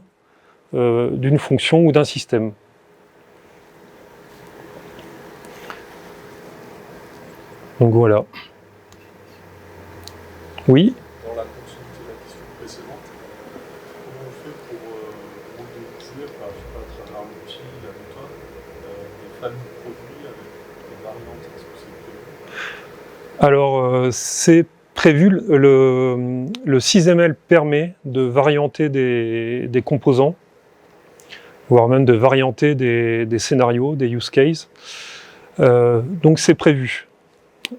d'une fonction ou d'un système. Donc voilà. Oui. Dans la continuité de la question précédente, comment on fait pour modéliser, je sais pas, à travers l'outil, la méthode, des familles de produits avec des variantes? Est-ce que c'est prévu? Alors, c'est prévu, le 6ML permet de varianter des composants, voire même de varianter des scénarios, des use cases. Donc c'est prévu.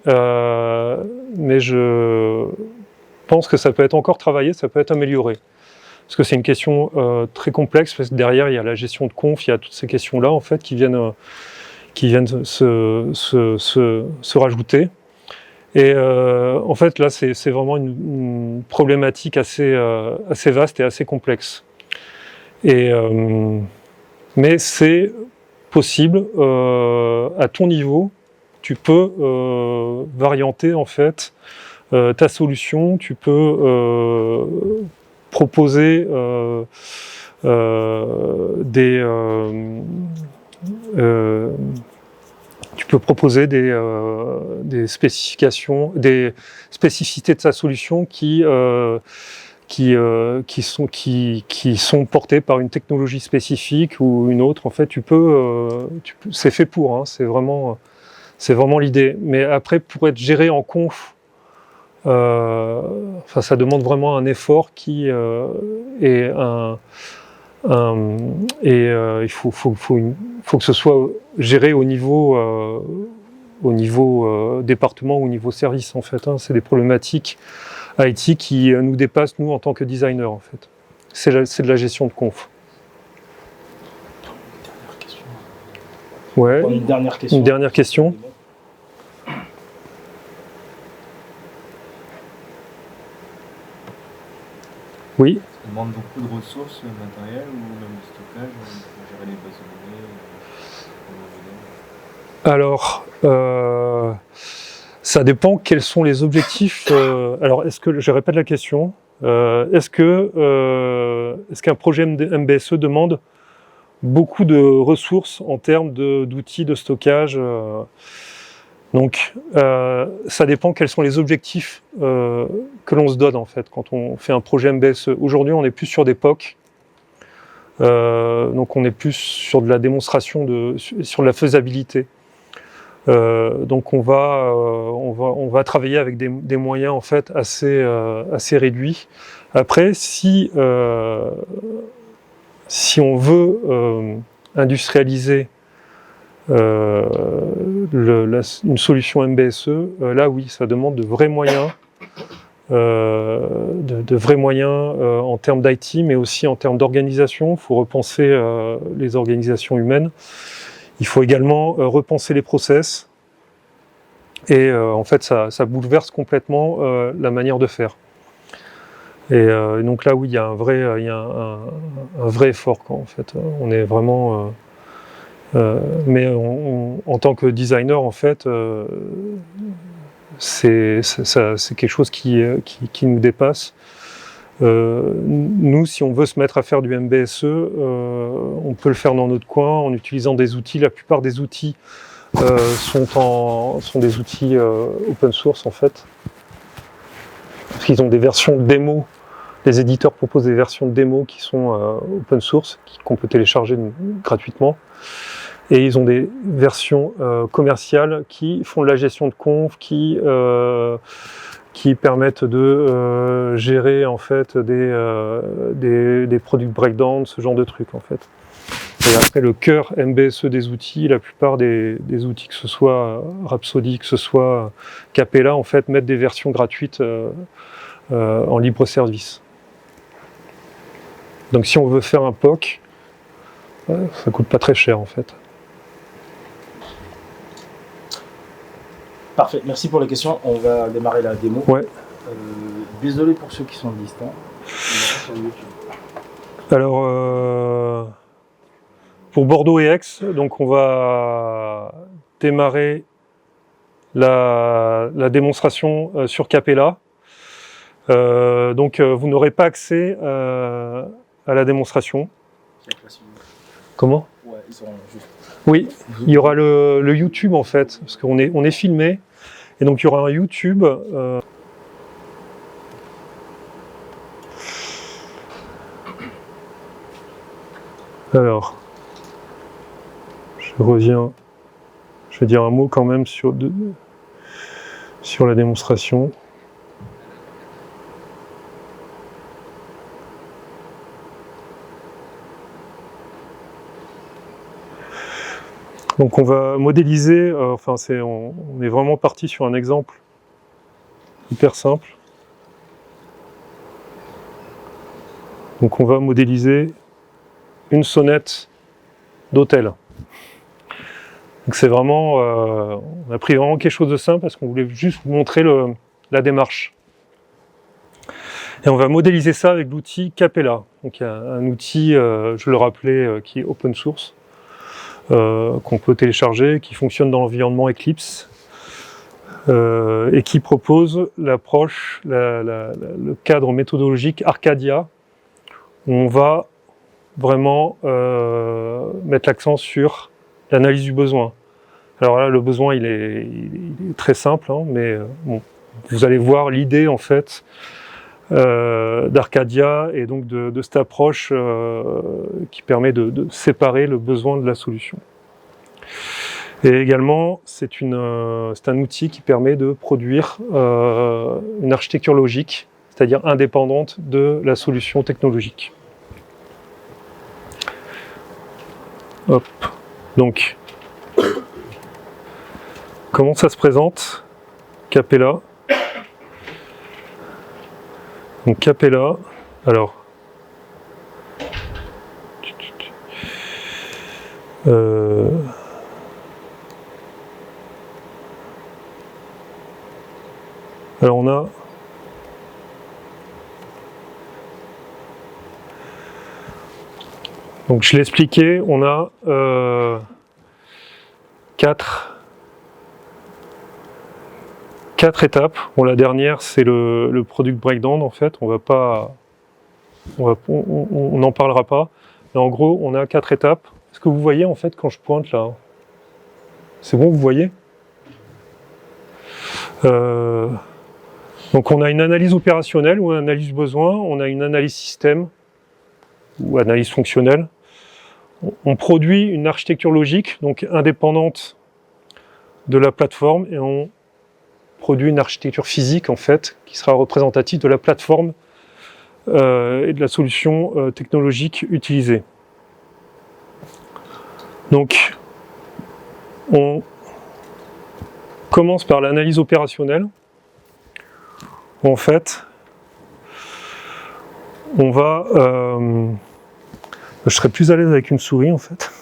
Mais je pense que ça peut être encore travaillé, ça peut être amélioré. Parce que c'est une question très complexe, parce que derrière il y a la gestion de conf, il y a toutes ces questions-là en fait qui viennent se rajouter. Et en fait là c'est vraiment une problématique assez vaste et assez complexe. Mais c'est possible à ton niveau. Tu peux varianter en fait ta solution, tu peux proposer tu peux proposer des spécifications, des spécificités de sa solution qui sont portées par une technologie spécifique ou une autre. En fait, c'est fait pour, hein, c'est vraiment l'idée. Mais après, pour être géré en conf, ça demande vraiment un effort il faut que ce soit géré au niveau département ou au niveau service, en fait, hein. C'est des problématiques IT qui nous dépassent, nous, en tant que designers, en fait. C'est de la gestion de conf. Ouais. Une dernière question. Une dernière question. Oui. Ça demande beaucoup de ressources matérielles ou même de stockage pour gérer les bases de données. Alors, ça dépend quels sont les objectifs. Alors, je répète la question. Est-ce qu'un projet MBSE demande beaucoup de ressources en termes d'outils de stockage? Donc, ça dépend quels sont les objectifs que l'on se donne, en fait, quand on fait un projet MBSE. Aujourd'hui, on est plus sur des POC. Donc, on est plus sur de la démonstration, sur de la faisabilité. Donc, on va travailler avec des moyens, en fait, assez réduits. Après, si on veut industrialiser une solution MBSE, là oui, ça demande de vrais moyens, en termes d'IT, mais aussi en termes d'organisation. Il faut repenser les organisations humaines. Il faut également repenser les process. Et en fait, ça bouleverse complètement la manière de faire. Et donc là, oui, il y a un vrai effort, quoi, en fait. On est vraiment... mais en tant que designer, en fait, c'est quelque chose qui nous dépasse. Nous, si on veut se mettre à faire du MBSE, on peut le faire dans notre coin en utilisant des outils. La plupart des outils sont des outils open source, en fait. Parce qu'ils ont des versions de démo. Les éditeurs proposent des versions de démo qui sont open source, qu'on peut télécharger gratuitement. Et ils ont des versions commerciales qui font de la gestion de conf, qui permettent de gérer, en fait, des product breakdown, ce genre de trucs, en fait. Et après, le cœur MBSE des outils, la plupart des outils, que ce soit Rhapsody, que ce soit Capella, en fait, mettent des versions gratuites en libre service. Donc si on veut faire un POC, ça coûte pas très cher, en fait. Parfait, merci pour les questions. On va démarrer la démo. Ouais. Désolé pour ceux qui sont distants. Alors, pour Bordeaux et Aix, donc on va démarrer la démonstration sur Capella. Donc vous n'aurez pas accès à la démonstration. Comment ? Ouais, ils sont juste. Oui, il y aura le YouTube, en fait, parce qu'on est filmé, et donc il y aura un YouTube. Alors, je reviens, je vais dire un mot quand même sur la démonstration. Donc on va modéliser, on est vraiment parti sur un exemple hyper simple. Donc on va modéliser une sonnette d'hôtel. Donc c'est vraiment, on a pris vraiment quelque chose de simple parce qu'on voulait juste vous montrer la démarche. Et on va modéliser ça avec l'outil Capella. Donc il y a un outil, je le rappelais, qui est open source. Qu'on peut télécharger, qui fonctionne dans l'environnement Eclipse et qui propose l'approche, le cadre méthodologique Arcadia, où on va vraiment mettre l'accent sur l'analyse du besoin. Alors là, le besoin, il est très simple, hein, mais bon, vous allez voir l'idée en fait d'Arcadia et donc de cette approche qui permet de séparer le besoin de la solution. Et également, c'est un outil qui permet de produire une architecture logique, c'est-à-dire indépendante de la solution technologique. Hop. Donc, comment ça se présente? Capella. Donc Capella, alors, alors on a donc je l'ai expliqué, on a 4 étapes. Bon, la dernière, c'est le product breakdown en fait. On n'en parlera pas. Mais en gros, on a 4 étapes. Est-ce que vous voyez en fait quand je pointe là? C'est bon, vous voyez? Donc on a une analyse opérationnelle ou une analyse besoin. On a une analyse système ou analyse fonctionnelle. On produit une architecture logique, donc indépendante de la plateforme, et on produit une architecture physique en fait qui sera représentative de la plateforme et de la solution technologique utilisée. Donc on commence par l'analyse opérationnelle où en fait on va je serais plus à l'aise avec une souris en fait.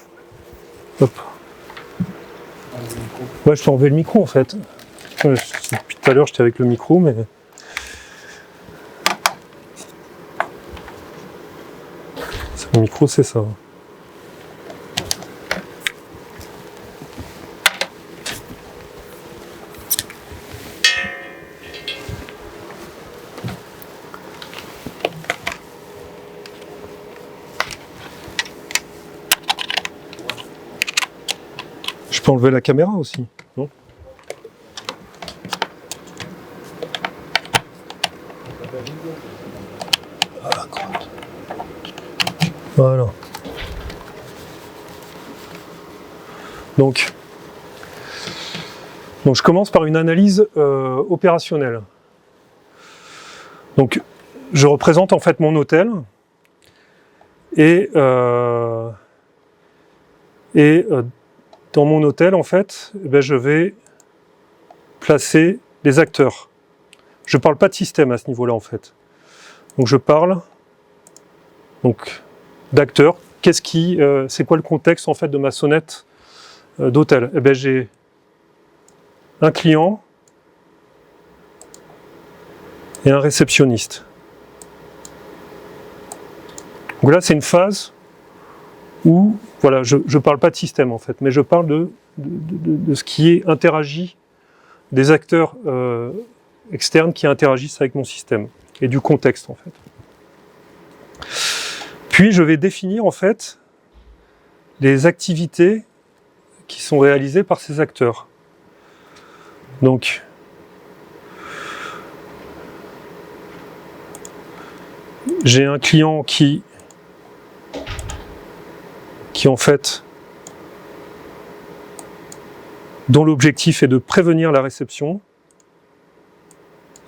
Hop. Ouais, je peux enlever le micro en fait. Depuis tout à l'heure, j'étais avec le micro, mais... Le micro, c'est ça. Je peux enlever la caméra aussi, non ? Voilà. Donc je commence par une analyse opérationnelle. Donc je représente en fait mon hôtel et dans mon hôtel en fait, je vais placer des acteurs. Je ne parle pas de système à ce niveau-là en fait. Donc je parle d'acteurs. C'est quoi le contexte en fait de ma sonnette d'hôtel? J'ai un client et un réceptionniste. Donc là, c'est une phase où, voilà, je ne parle pas de système en fait, mais je parle de ce qui est interagi, des acteurs externes qui interagissent avec mon système, et du contexte en fait. Puis je vais définir en fait les activités qui sont réalisées par ces acteurs. Donc, j'ai un client qui en fait, dont l'objectif est de prévenir la réception,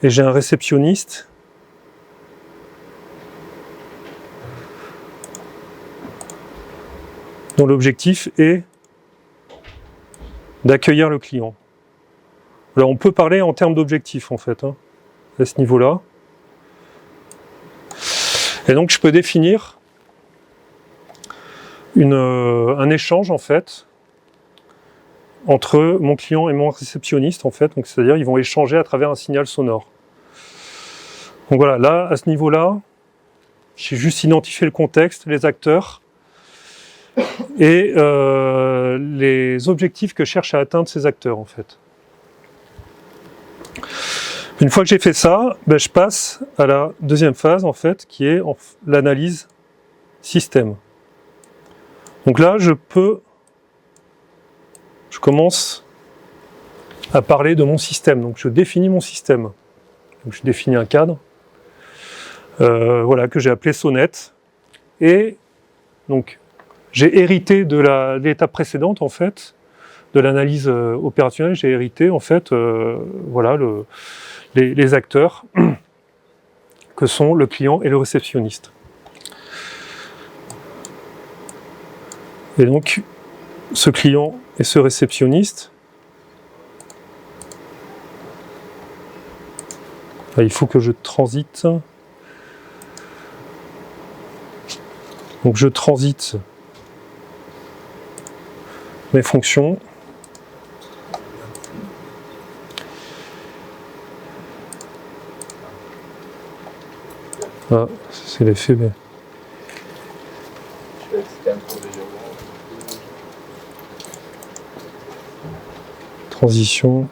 et j'ai un réceptionniste dont l'objectif est d'accueillir le client. Alors on peut parler en termes d'objectifs en fait, à ce niveau-là. Et donc je peux définir un échange en fait entre mon client et mon réceptionniste en fait, donc c'est-à-dire ils vont échanger à travers un signal sonore. Donc voilà, là à ce niveau-là, j'ai juste identifié le contexte, les acteurs et les objectifs que cherchent à atteindre ces acteurs en fait. Une fois que j'ai fait ça, je passe à la deuxième phase en fait, qui est l'analyse système. Donc là, je commence à parler de mon système. Donc je définis mon système. Donc je définis un cadre, voilà, que j'ai appelé Sonnet. Et donc j'ai hérité de l'étape précédente, en fait, de l'analyse opérationnelle. J'ai hérité, en fait, voilà, les acteurs que sont le client et le réceptionniste. Et donc, ce client et ce réceptionniste, il faut que je transite. Donc je transite mes fonctions. Ah, c'est l'effet B. Transition.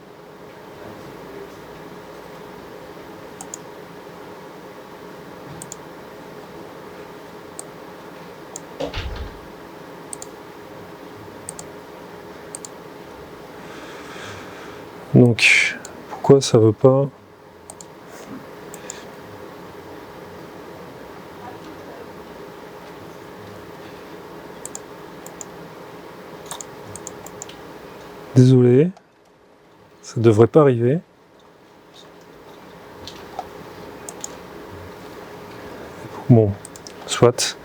Donc, pourquoi ça veut pas? Désolé, ça devrait pas arriver. Bon, soit.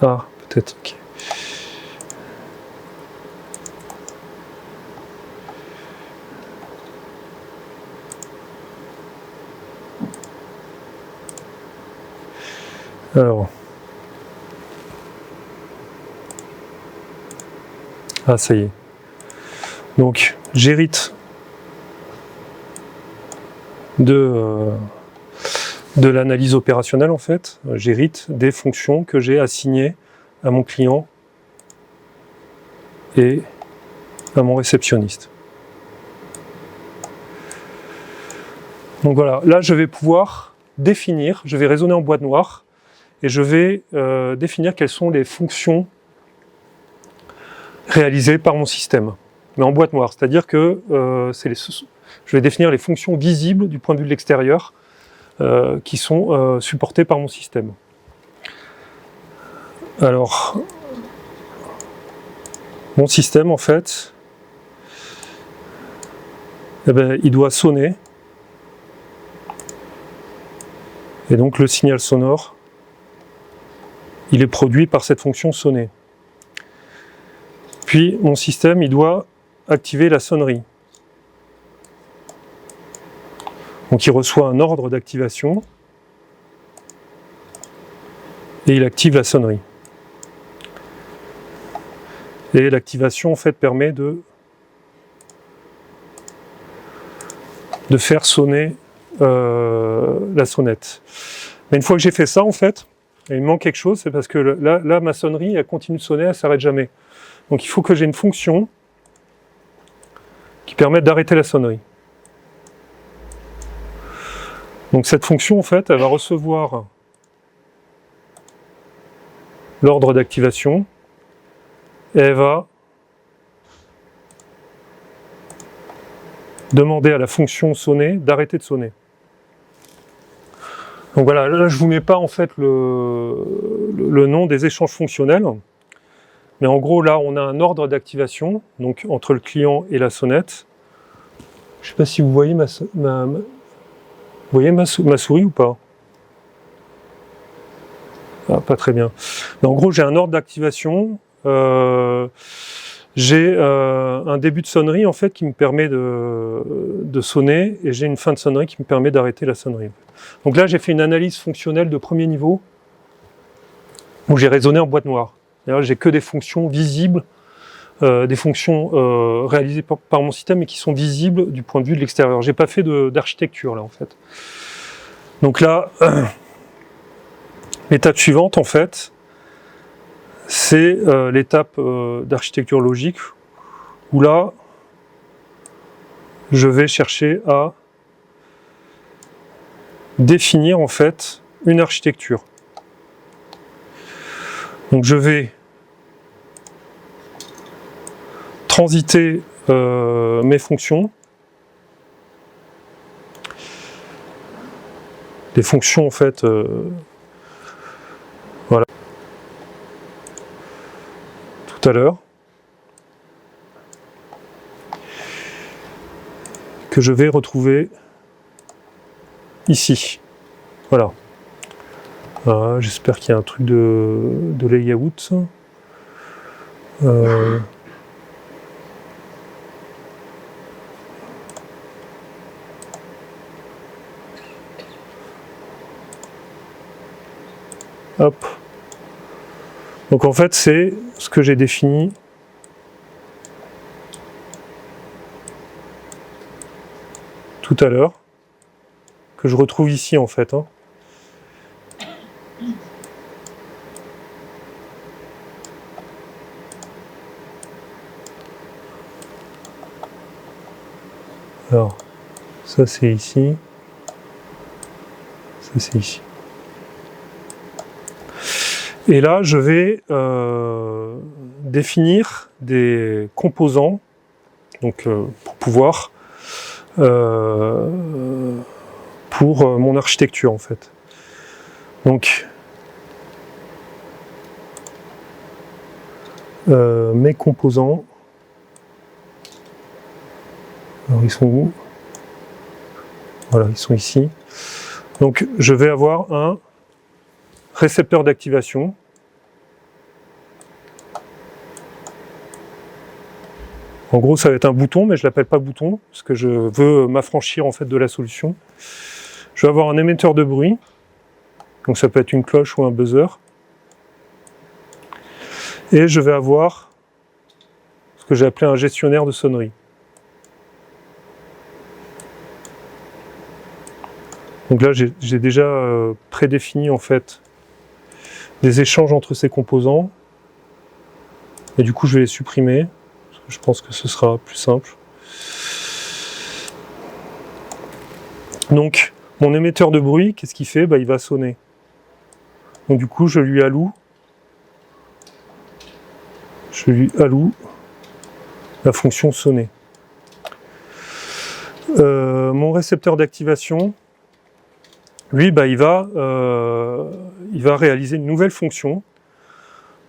Ah, peut-être, ok. Alors. Ah, ça y est. Donc, j'hérite de l'analyse opérationnelle, en fait. J'hérite des fonctions que j'ai assignées à mon client et à mon réceptionniste. Donc voilà, là je vais pouvoir définir, je vais raisonner en boîte noire et je vais définir quelles sont les fonctions réalisées par mon système. Mais en boîte noire, c'est-à-dire que je vais définir les fonctions visibles du point de vue de l'extérieur qui sont supportées par mon système. Alors, mon système, en fait, eh ben, il doit sonner. Et donc, le signal sonore, il est produit par cette fonction sonner. Puis, mon système, il doit activer la sonnerie. Donc, il reçoit un ordre d'activation et il active la sonnerie. Et l'activation, en fait, permet de faire sonner la sonnette. Mais une fois que j'ai fait ça, en fait, il me manque quelque chose, c'est parce que là, ma sonnerie, elle continue de sonner, elle ne s'arrête jamais. Donc il faut que j'ai une fonction qui permette d'arrêter la sonnerie. Donc cette fonction, en fait, elle va recevoir l'ordre d'activation et elle va demander à la fonction sonner d'arrêter de sonner. Donc voilà, là je ne vous mets pas en fait le nom des échanges fonctionnels, mais en gros là on a un ordre d'activation, donc entre le client et la sonnette. Je ne sais pas si vous voyez ma souris ou pas? Ah, pas très bien. Mais en gros j'ai un ordre d'activation, j'ai un début de sonnerie en fait qui me permet de sonner et j'ai une fin de sonnerie qui me permet d'arrêter la sonnerie. Donc là j'ai fait une analyse fonctionnelle de premier niveau où j'ai raisonné en boîte noire. D'ailleurs j'ai que des fonctions visibles, des fonctions réalisées par mon système et qui sont visibles du point de vue de l'extérieur. J'ai pas fait d'architecture là en fait. Donc là, l'étape suivante en fait, c'est l'étape d'architecture logique où là, je vais chercher à définir en fait une architecture. Donc je vais transiter mes fonctions. Les fonctions en fait, voilà, tout à l'heure, que je vais retrouver ici. Voilà. J'espère qu'il y a un truc de layout. Hop. Donc en fait, c'est ce que j'ai défini tout à l'heure, que je retrouve ici en fait. Hein. Alors, ça c'est ici, ça c'est ici. Et là, je vais définir des composants, donc pour pouvoir pour mon architecture en fait. Donc mes composants, alors ils sont où? Voilà, ils sont ici. Donc je vais avoir un récepteur d'activation. En gros, ça va être un bouton, mais je ne l'appelle pas bouton, parce que je veux m'affranchir en fait de la solution. Je vais avoir un émetteur de bruit, donc ça peut être une cloche ou un buzzer. Et je vais avoir ce que j'ai appelé un gestionnaire de sonnerie. Donc là, j'ai déjà prédéfini en fait des échanges entre ces composants. Et du coup, je vais les supprimer. Je pense que ce sera plus simple. Donc, mon émetteur de bruit, qu'est-ce qu'il fait? Il va sonner. Donc du coup, je lui alloue la fonction sonner. Mon récepteur d'activation, lui, il va réaliser une nouvelle fonction.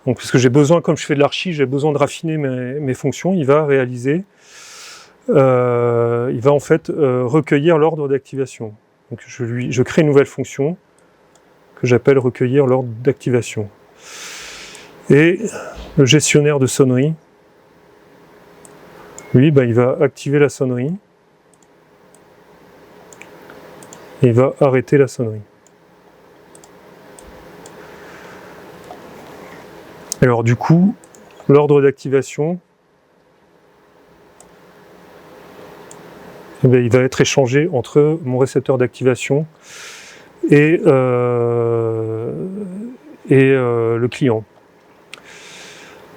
Donc, parce que j'ai besoin, comme je fais de l'archi, j'ai besoin de raffiner mes fonctions. Il va réaliser, il va en fait recueillir l'ordre d'activation. Donc, je crée une nouvelle fonction que j'appelle recueillir l'ordre d'activation. Et le gestionnaire de sonnerie, lui, il va activer la sonnerie et il va arrêter la sonnerie. Alors du coup, l'ordre d'activation, il va être échangé entre mon récepteur d'activation et le client.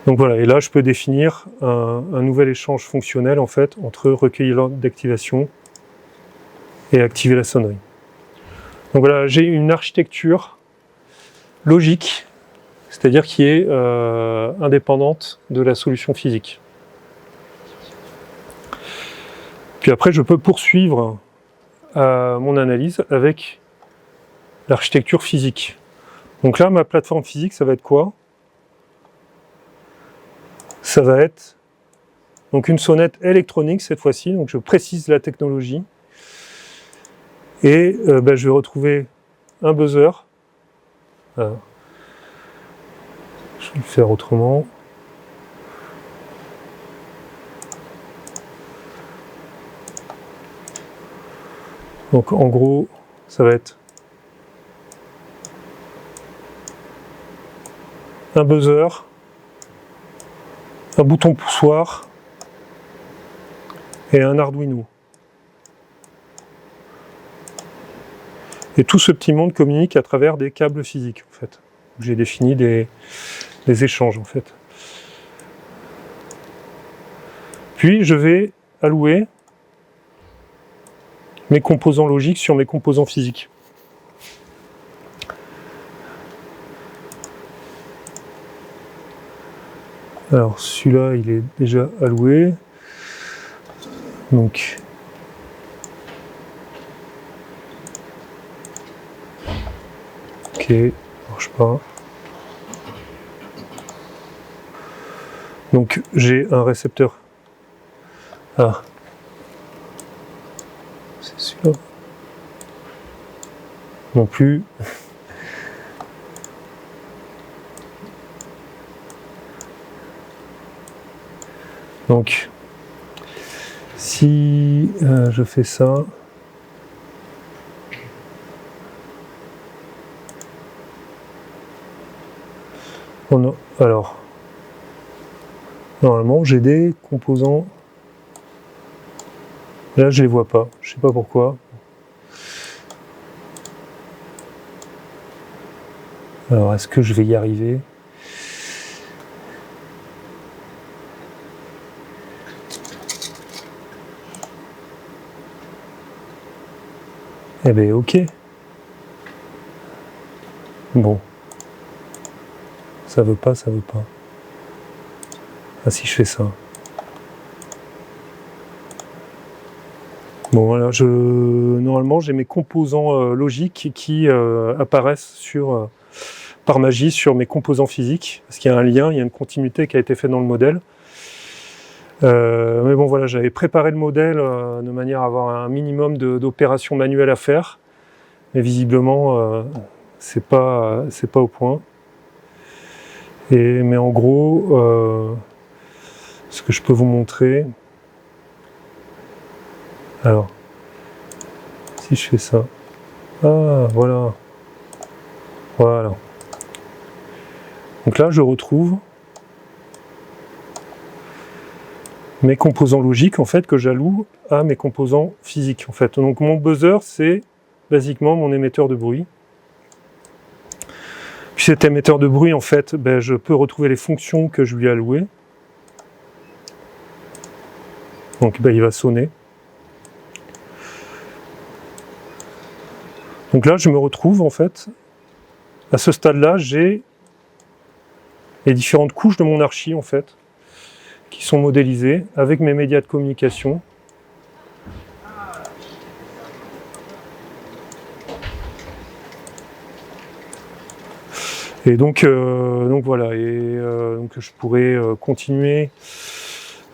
Donc voilà, et là je peux définir un nouvel échange fonctionnel en fait entre recueillir l'ordre d'activation et activer la sonnerie. Donc voilà, j'ai une architecture logique, c'est-à-dire qui est indépendante de la solution physique. Puis après, je peux poursuivre mon analyse avec l'architecture physique. Donc là, ma plateforme physique, ça va être quoi? Ça va être donc une sonnette électronique cette fois-ci, donc je précise la technologie. Et je vais retrouver un buzzer. Alors, je vais le faire autrement. Donc en gros, ça va être un buzzer, un bouton poussoir et un Arduino. Et tout ce petit monde communique à travers des câbles physiques, en fait. J'ai défini des échanges, en fait. Puis, je vais allouer mes composants logiques sur mes composants physiques. Alors celui-là, il est déjà alloué. Donc ok, marche pas. Donc j'ai un récepteur. Ah, c'est celui-là. Non plus. Donc, si je fais ça, alors, normalement j'ai des composants, là je les vois pas, je sais pas pourquoi. Alors, est-ce que je vais y arriver ? Eh bien, ok. Bon. Ça veut pas, ça veut pas. Ah, si je fais ça. Bon, voilà, normalement, j'ai mes composants logiques qui apparaissent par magie sur mes composants physiques, parce qu'il y a un lien, il y a une continuité qui a été faite dans le modèle. Mais bon, voilà, j'avais préparé le modèle de manière à avoir un minimum d'opérations manuelles à faire, mais visiblement, c'est pas au point. Mais en gros, ce que je peux vous montrer, alors, si je fais ça, ah, voilà, donc là je retrouve mes composants logiques en fait que j'alloue à mes composants physiques en fait. Donc mon buzzer c'est basiquement mon émetteur de bruit. Puis cet émetteur de bruit en fait, je peux retrouver les fonctions que je lui ai allouées. Donc il va sonner. Donc là je me retrouve en fait, à ce stade-là j'ai les différentes couches de mon archi en fait, qui sont modélisées avec mes médias de communication. Et donc voilà, donc je pourrais continuer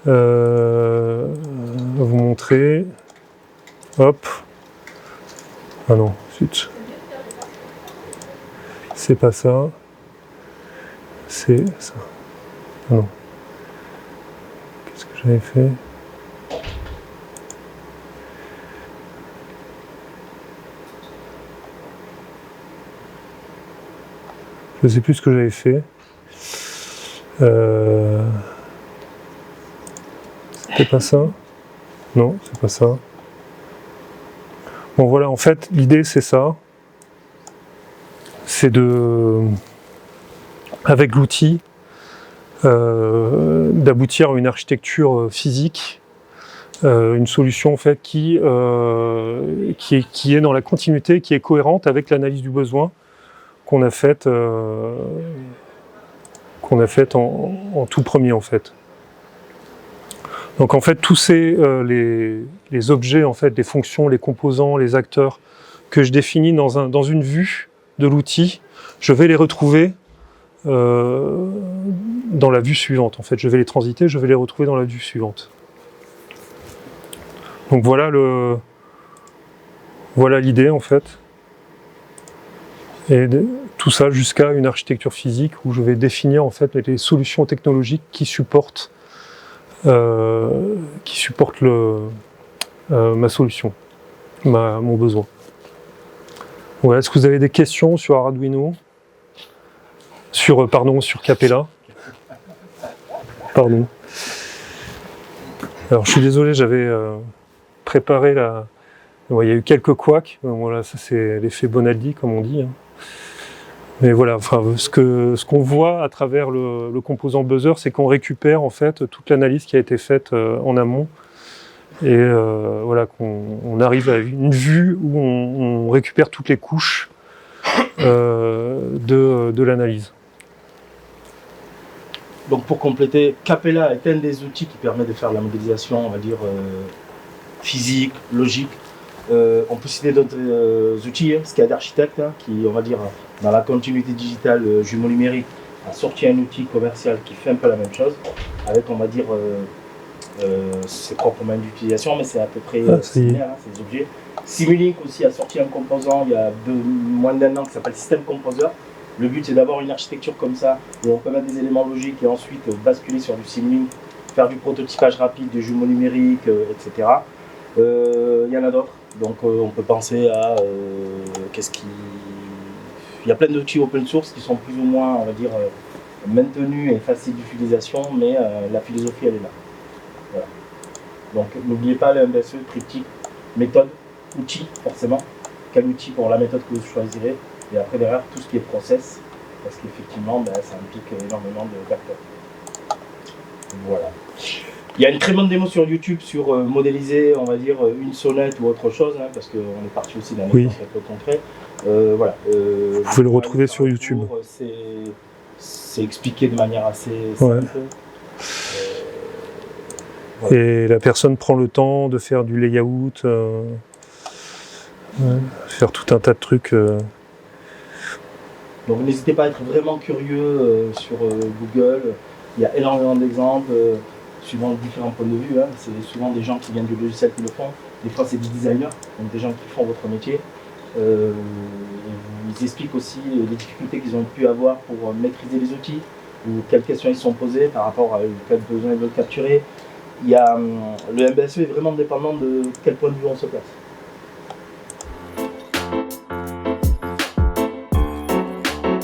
à vous montrer. Hop. Ah non, zut. C'est pas ça. C'est ça. Ah non. Qu'est-ce que j'avais fait ? Je ne sais plus ce que j'avais fait. C'était pas ça ? Non, c'est pas ça. Bon voilà, en fait, l'idée c'est ça. C'est avec l'outil, d'aboutir à une architecture physique, une solution en fait qui est dans la continuité, qui est cohérente avec l'analyse du besoin qu'on a faite en tout premier en fait. Donc en fait tous les objets en fait, les fonctions, les composants, les acteurs que je définis dans une vue de l'outil, je vais les retrouver dans la vue suivante. En fait, je vais les transiter, je vais les retrouver dans la vue suivante. Donc voilà l'idée en fait. Et tout ça jusqu'à une architecture physique où je vais définir en fait les solutions technologiques qui supportent ma solution, mon besoin. Voilà, est-ce que vous avez des questions sur Arduino ? Sur Capella. Pardon. Alors je suis désolé, j'avais préparé il y a eu quelques couacs. Voilà, ça c'est l'effet Bonaldi comme on dit. Hein. Mais voilà, enfin, ce qu'on voit à travers le composant buzzer, c'est qu'on récupère en fait toute l'analyse qui a été faite en amont. Et voilà, qu'on arrive à une vue où on récupère toutes les couches de l'analyse. Donc pour compléter, Capella est un des outils qui permet de faire la modélisation, on va dire, physique, logique. On peut citer d'autres outils, SCAD Architect, hein, qui, on va dire, dans la continuité digitale jumeau numérique, a sorti un outil commercial qui fait un peu la même chose, avec, on va dire, ses propres moyens d'utilisation, mais c'est à peu près similaire, hein, ces objets. Simulink aussi a sorti un composant il y a moins d'un an qui s'appelle System Composer. Le but c'est d'avoir une architecture comme ça, où on peut mettre des éléments logiques et ensuite basculer sur du Simulink, faire du prototypage rapide, du jumeau numérique, etc. Il y en a d'autres, donc on peut penser à il y a plein d'outils open source qui sont plus ou moins, on va dire, maintenus et faciles d'utilisation, mais la philosophie elle est là. Voilà. Donc n'oubliez pas le MBSE, triptyque, méthode, outil forcément. Quel outil pour la méthode que vous choisirez, et après derrière tout ce qui est process, parce qu'effectivement ça implique énormément de facteurs. Voilà. Il y a une très bonne démo sur YouTube sur modéliser, on va dire, une sonnette ou autre chose, hein, parce qu'on est parti aussi d'un exemple un peu concret. Voilà. Vous pouvez le retrouver sur YouTube. C'est expliqué de manière assez simple. Voilà. Et la personne prend le temps de faire du layout, faire tout un tas de trucs. Donc n'hésitez pas à être vraiment curieux sur Google. Il y a énormément d'exemples, suivant différents points de vue. Hein. C'est souvent des gens qui viennent du logiciel qui le font. Des fois c'est des designers, donc des gens qui font votre métier. Ils expliquent aussi les difficultés qu'ils ont pu avoir pour maîtriser les outils, ou quelles questions ils se sont posées par rapport à quel besoin ils veulent capturer. Le MBSE est vraiment dépendant de quel point de vue on se place.